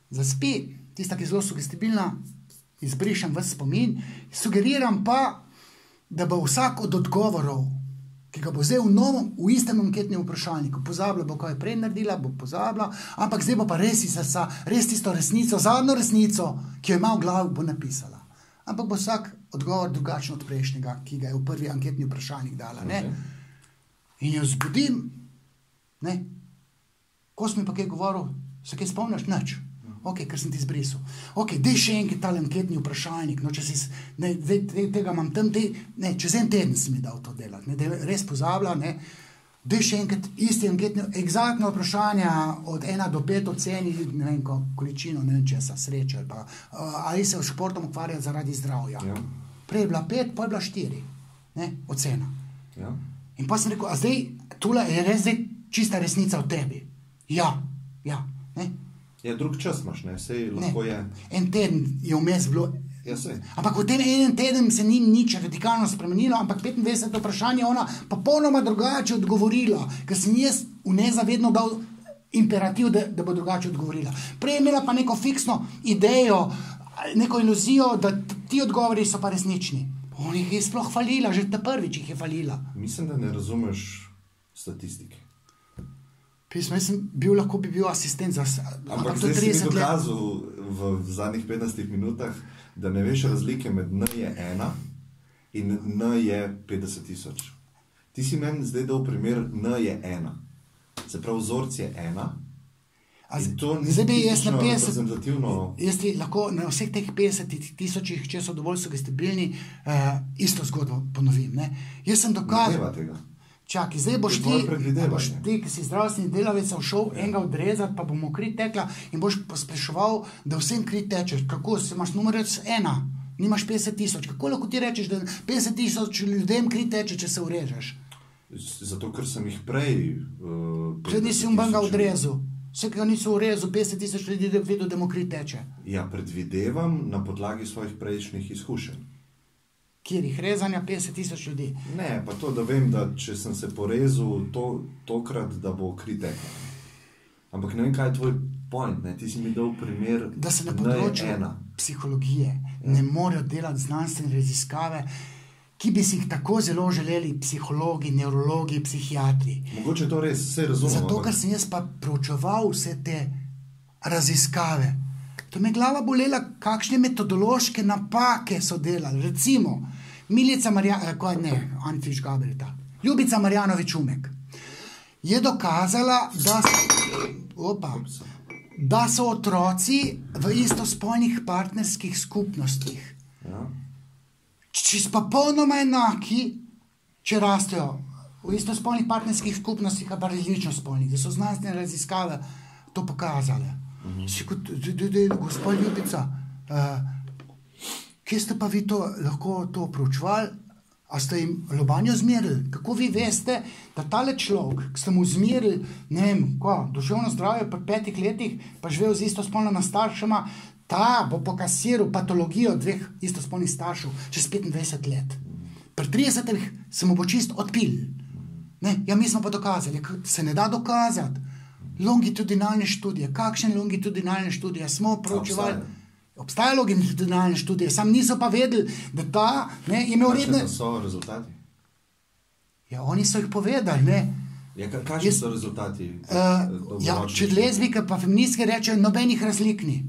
zaspi, tista, ki je zelo sugestibilna, izbrišem ves spomin, sugeriram pa, da bo vsak od odgovorov, ki ga bo zdaj v istem anketnem vprašalniku pozabila, bo kaj prej naredila, bo pozabila, ampak zdaj bo pa res iz srca, res tisto resnico, zadnjo resnico, ki jo ima v glavi, bo napisala. Ampak bo vsak odgovor drugačen od prejšnjega, ki ga je v prvi anketni vprašalnik dala. Ne? In jo zbudim, ne? Ko sem mi pa kaj govoril, se kaj spomniš? Nič. Ok, ker sem ti zbrisal. Ok, dej še enkrat tale anketni vprašalnik, no, če si, ne, tega imam tam, čez en teden si mi dal to delati, ne, da res pozabila, ne, dej še enkrat isti anketni, egzaktno vprašanja od 1 do 5 oceni, ne vem, količino, ne vem česa, sreče, ali se v športom ukvarja zaradi zdravja. Ja. Prej je bila 5, pa je bila 4, ne, ocena. Ja. In pa sem rekel, a zdaj, tule je res zdaj čista resnica v tebi. Ja, ne. Ja, drug čas imaš, ne, sej lahko je... En teden je vmes bilo... Ja, sej. Ampak v tem enem teden se ni nič radikalno spremenilo, ampak 25 vprašanje ona pa polnoma drugače odgovorila, ker sem jaz v nezavedno dal imperativ, da bo drugače odgovorila. Prej je imela pa neko fiksno idejo, neko iluzijo, da ti odgovori so pa resnični. On jih je sploh hvalila, že ta prvič jih je hvalila. Mislim, da ne razumeš statistike. Lahko bi bil asistent za... Ampak zdaj si mi dokazal v zadnjih 15 minutah, da ne veš razlike med N je 1 in N je 50,000. Ti si meni zdaj dal primer N je 1. Se pravi, vzorc je 1. In to ni tipično reprezentativno... Jaz ti lahko na vseh teh 50,000, če so dovolj sugestibilni, isto zgodbo ponovim. Ne? Jaz sem dokazal... Ne deva tega. Čakaj, zdaj boš ti, ki si zdravstveni delavec, šel enega odrezati, pa bomo kri tekla in boš pospeševal, da vsem kri tečeš. Kako se imaš numerec 1, nimaš 50,000. Kako lahko ti rečeš, da 50,000 ljudem kri teče, če se urežeš? Zato, ker sem jih prej... Pred nisi ga odrezal. Vse, ki ga niso urezal, 50,000 ljudi vedel, da mu kri teče. Ja, predvidevam na podlagi svojih prejšnjih izkušenj. Kjerih rezanja 50,000 ljudi. Ne, pa to, da vem, da če sem se porezal tokrat, da bo kri tekla. Ampak ne vem, kaj je tvoj point, ne? Ti si mi dal primer, da se na področju psihologije ne morejo delati znanstvene raziskave, ki bi si jih tako zelo želeli psihologi, neurologi, psihiatri. Mogoče to res vse razumem. Zato, ker sem jaz pa proučeval vse te raziskave. To me glava bolela, kakšne metodološke napake so delali. Recimo, Ljubica Marjanović-Umek je dokazala, da so otroci v istospolnih partnerskih skupnostih. Ja. Čisto pa polnoma enaki, če rastejo v istospolnih partnerskih skupnostih, ali pa različno spolnih, da so znanstvene raziskave to pokazale. Gospod Ljubica, kje ste pa vi lahko to proučevali? A ste jim lobanjo zmerili? Kako vi veste, da tale človek, ki ste mu zmerili, ne vem, duševno zdravje pri 5 letih, pa živel z istospolnima staršema, ta bo pokasiral patologijo 2 istospolnih staršev čez 25 let. Pri 30 se mu bo čist odpil. Ja, mi smo pa dokazali, se ne da dokazati. Longitudinalne študije. Kakšne longitudinalne študije smo proučevali? Obstajajo longitudinalne študije, sam niso pa vedeli, da ta je imel redne... Kakšne so rezultati? Ja, oni so jih povedali, ne. Ja, kakšni so rezultati? Če lezbike pa feministke rečejo, nobenih razlik ni.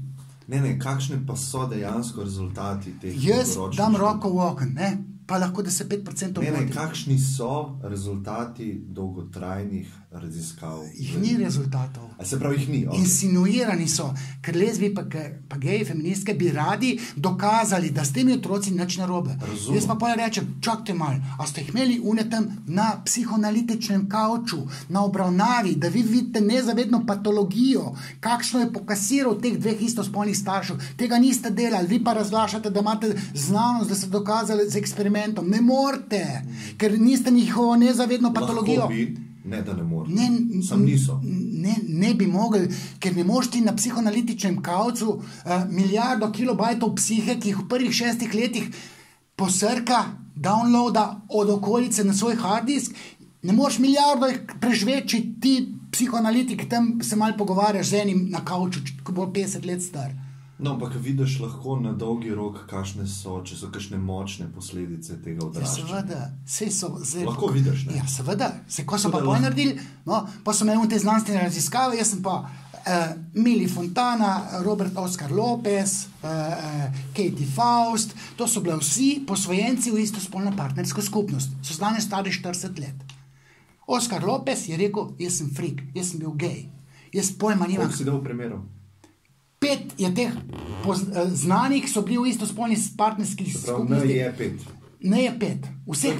Ne, kakšne pa so dejansko rezultati teh dolgoročnih študij? Jaz dam roko v okn, ne. pa lahko da se 5% vodi. Kakšni so rezultati dolgotrajnih raziskav? Jih ni rezultatov. Se pravi, jih ni? Okay. Insinuirani so, ker lezbi pa geji, feministke bi radi dokazali, da s temi otroci nič narobe. Razumem. Jaz pa potem rečem, čakajte malo, a ste jih imeli unetem na psihoanalitičnem kavču, na obravnavi, da vi vidite nezavedno patologijo, kakšno je pokasiral teh 2 istospolnih staršev. Tega niste delali, vi pa razglašate, da imate znanost, da ste dokazali z eksperimentom. Ne morete, ker niste njihovo nezavedno patologijo. Lahko bi, ne da ne morete. Sam niso. Ne bi mogli, ker ne moš ti na psihoanalitičnem kavcu milijardo kilobajtov psihe, ki jih v prvih 6 letih posrka, downloada od okolice na svoj hard disk. Ne moš milijardo jih prežveči, ti psihoanalitik, tam se malo pogovarjaš z enim na kavču, ko bo 50 let star. No, ampak vidiš lahko na dolgi rok, kakšne so, če so kakšne močne posledice tega odraščanja. Seveda, lahko vidiš, ne? Ja, seveda, ko so pa naredili, no, pa so imeli te znanstvene raziskave, jaz sem pa Mili Fontana, Robert Oscar Lopez, Katie Faust, to so bili vsi posvojenci v istospolno partnersko skupnost. So znane stari 40 let. Oscar Lopez je rekel, jaz sem freak, jaz sem bil gej. Jaz pojma nimam. Koliko si dal v primeru? 5 je teh znanih, so bili v istospolni partnerski skupnosti. Ne je 5. Ne je 5. Vseh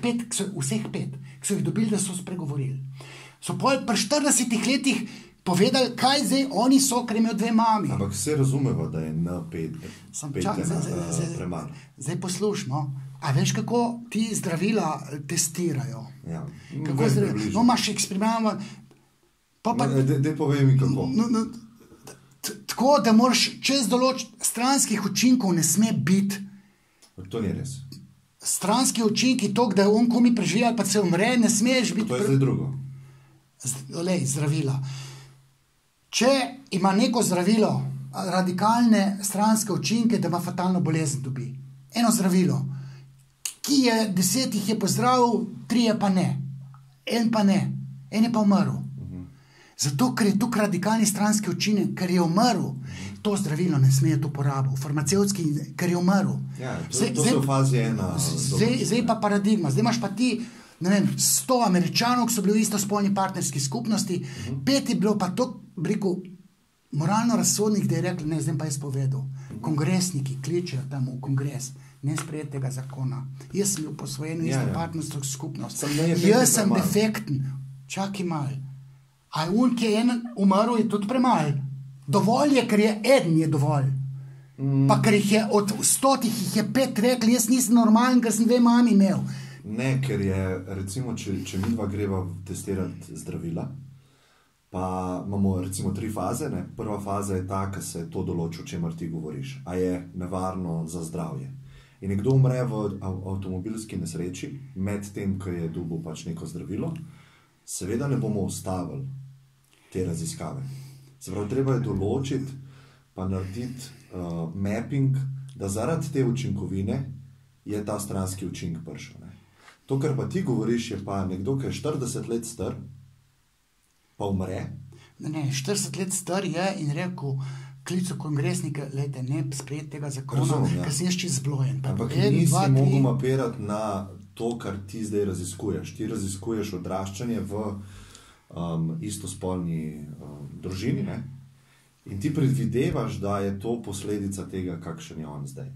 5, ki so jih dobili, da so spregovorili. So pri 40 letih povedali, kaj zdaj oni so, ker imajo 2 mami. Ampak vse razumeva, da je N5 premalo. Zdaj poslušno. A veš, kako ti zdravila testirajo? Ja. Kako zdravila? No, imaš eksperiment. Dej povej mi, kako. Tako, da moraš čez stranskih učinkov ne sme biti. To ni res. Stranski učinki, to, da on komi preživi ali pa se umre, ne smeš biti. To je zdaj drugo. Zdravila. Če ima neko zdravilo radikalne stranske učinke, da ima fatalno bolezen dobi. Eno zdravilo, ki je 10 jih je pozdravil, 3 pa ne. En pa ne. En je pa umrl. Zato, ker je tukaj radikalni stranski učinek, ker je umrl, to zdravilo ne smejo to uporabiti. Farmacevtski, ker je umrl. Ja, to se v fazi 1. Zdaj pa paradigma. Zdaj imaš pa ti, ne vem, 100 Američanov, ki so bili v istospolni partnerski skupnosti, 5 je bilo pa to, rekel, moralno razsodnih, da je rekli, ne, zdaj pa jaz povedal. Kongresniki kličejo tam v kongres, ne sprejeti tega zakona. Jaz sem bil posvojen v isto partnersko skupnost. Jaz sem defekten. Čakaj malo. A on, ki je en umrl, je tudi premalo. Dovolj je, ker je eden je dovolj. Pa ker jih je od 100 jih je 5 rekli, jaz nisem normalen, ker sem 2 mami imel. Ne, ker je, recimo, če mi dva greva testirati zdravila, pa imamo recimo 3 faze. Ne? Prva faza je ta, ki se to določi, o čemer ti govoriš. A je nevarno za zdravje. In nekdo umre v avtomobilski nesreči, med tem, ko je dobil pač neko zdravilo, seveda ne bomo ustavili te raziskave. Se pravi, treba je določiti, pa narediti mapping, da zaradi te učinkovine je ta stranski učink prišel. Ne? To, kar pa ti govoriš, je pa nekdo, ki je 40 let star, pa umre. Ne, 40 let star je in rekel, klicu kongresnike, lejte, ne sprejeti tega zakona, ker si ješ čist zblojen. Ampak nisi mogel mapirati na to, kar ti zdaj raziskuješ. Ti raziskuješ odraščanje v istospolni družini, ne? In ti predvidevaš, da je to posledica tega, kakšen je on zdaj.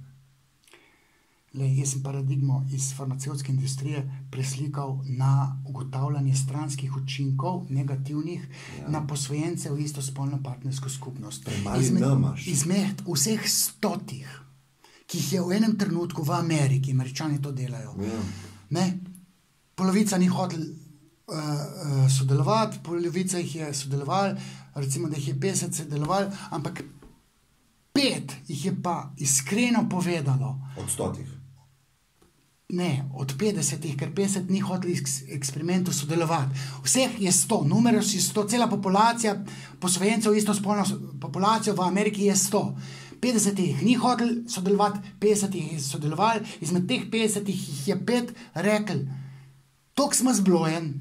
Jaz sem paradigmo iz farmacevtske industrije preslikal na ugotavljanje stranskih učinkov, negativnih, na posvojence v istospolno partnersko skupnost. Izmed vseh 100, ki jih je v enem trenutku v Ameriki, Američani to delajo. Ne? Polovica ni hotel sodelovati, polovica jih je sodelovali, recimo, da jih je 50 sodelovali, ampak 5 jih je pa iskreno povedalo. Od 100? Ne, od 50, ker 50 ni hotel eksperimentu sodelovati. Vseh je 100, numeros je 100, cela populacija posvojencev istospolno populacijo v Ameriki je 100. 50 jih ni hotel sodelovati, 50 jih je sodelovali, izmed teh 50 jih je 5 rekli, toliko smo zblojen,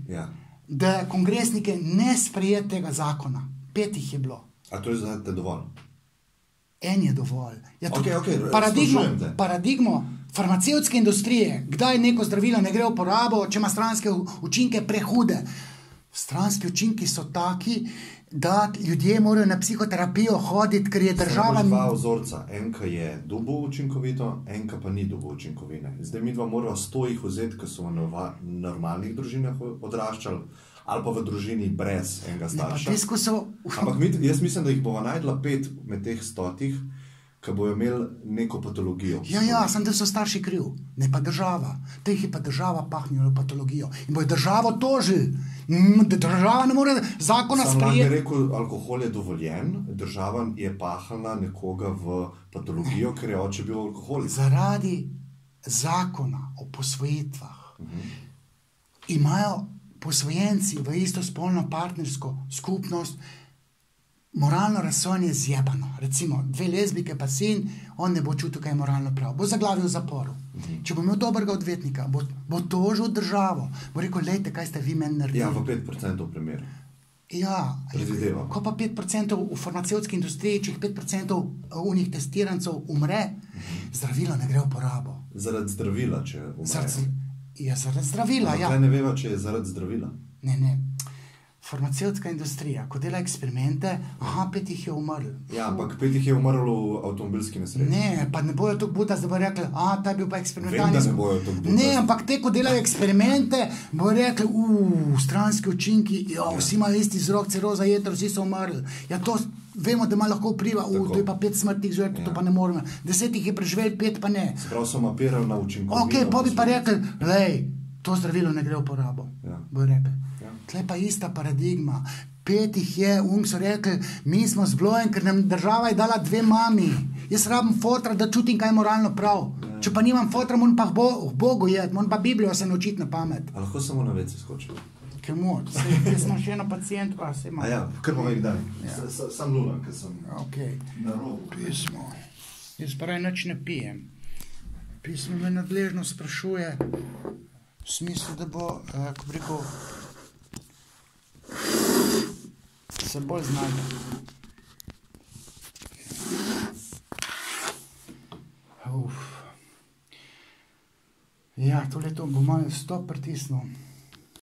da kongresnike ne sprejeti tega zakona. 5 jih je bilo. A to je za te dovolj? En je dovolj. Ja, okay, paradigmo farmacevtske industrije, kdaj neko zdravilo ne gre v porabo, če ima stranske učinke prehude. Stranski učinki so taki, da ljudje morajo na psihoterapijo hoditi, ker je država... Dva vzorca, enka je dubo učinkovito, enka pa ni dubo učinkovine. Zdaj mi dva morava 100 jih vzeti, ki so v normalnih družinah odraščali, ali pa v družini brez enega starša. Ampak jaz mislim, da jih bova najdla 5 med teh 100, ki bojo imeli neko patologijo. Ja, sem da so starši kriv, ne pa država. Te jih je pa država pahnila v patologijo. In bojo državo tožili. Država ne more zakona sprejeti. Sam rekel, alkohol je dovoljen, država je pahnila nekoga v patologijo, ker je oče bil alkoholik. Zaradi zakona o posvojitvah imajo posvojenci v istospolno partnersko skupnost moralno razsojanje zjebano. Recimo, 2 lezbike pa sin, on ne bo čutil, kaj je moralno prav. Bo zaglavil v zaporu. Če bo imel dobrega odvetnika, bo tožil državo. Bo rekel, lejte, kaj ste vi meni naredili. Ja, v 5% primeru. Ja, ko pa 5% v farmacevtski industriji, če jih 5% unih testirancov umre, zdravilo ne gre v porabo. Zaradi zdravila, če umre. Ja, zaradi zdravila, ja. Ampak ne veva, če je zaradi zdravila. Ne. Farmacevtska industrija, ko dela eksperimente, 5 jih je umrl. Ja, ampak 5 jih je umrl v avtomobilski nesreči. Ne, pa ne bojo tako buta, da bojo rekli, ta je bil pa eksperimentalni. Vem, da ne bojo tako buta. Ne, ampak te, ko delajo eksperimente, bojo rekli, stranski učinki, vsi imajo isti vzrok, ciroza jeter, vsi so umrli. Ja, to vemo, da ima lahko vpliva, to je pa 5 smrtnih žrtev, to pa ne moremo. 10 jih je preživeli, 5 pa ne. Sprav so mapirali na učinkovino. Ok, pa bi pa rekli, lej, to zdravilo ne gre v porabo. Bojo rekli. Tle pa ista paradigma. 5 jih je, so rekli, mi smo zblojen, ker nam država je dala 2 mami. Jaz rabim fotra, da čutim, kaj je moralno prav. Če pa nimam fotra, moram pa Bogu jeti, moram pa Biblijo se naučiti na pamet. A lahko samo na vece skočil? Ker moč, jaz imam še eno pacientko, kar pa vek dan. Sam lulam, ker sem na robu. Pismo. Jaz pa raj nič ne pijem. Pismo me nadležno sprašuje, v smislu, da bo, ko bi rekel, se bolj znajde. Ja, tole to bo malo stop pritisnil.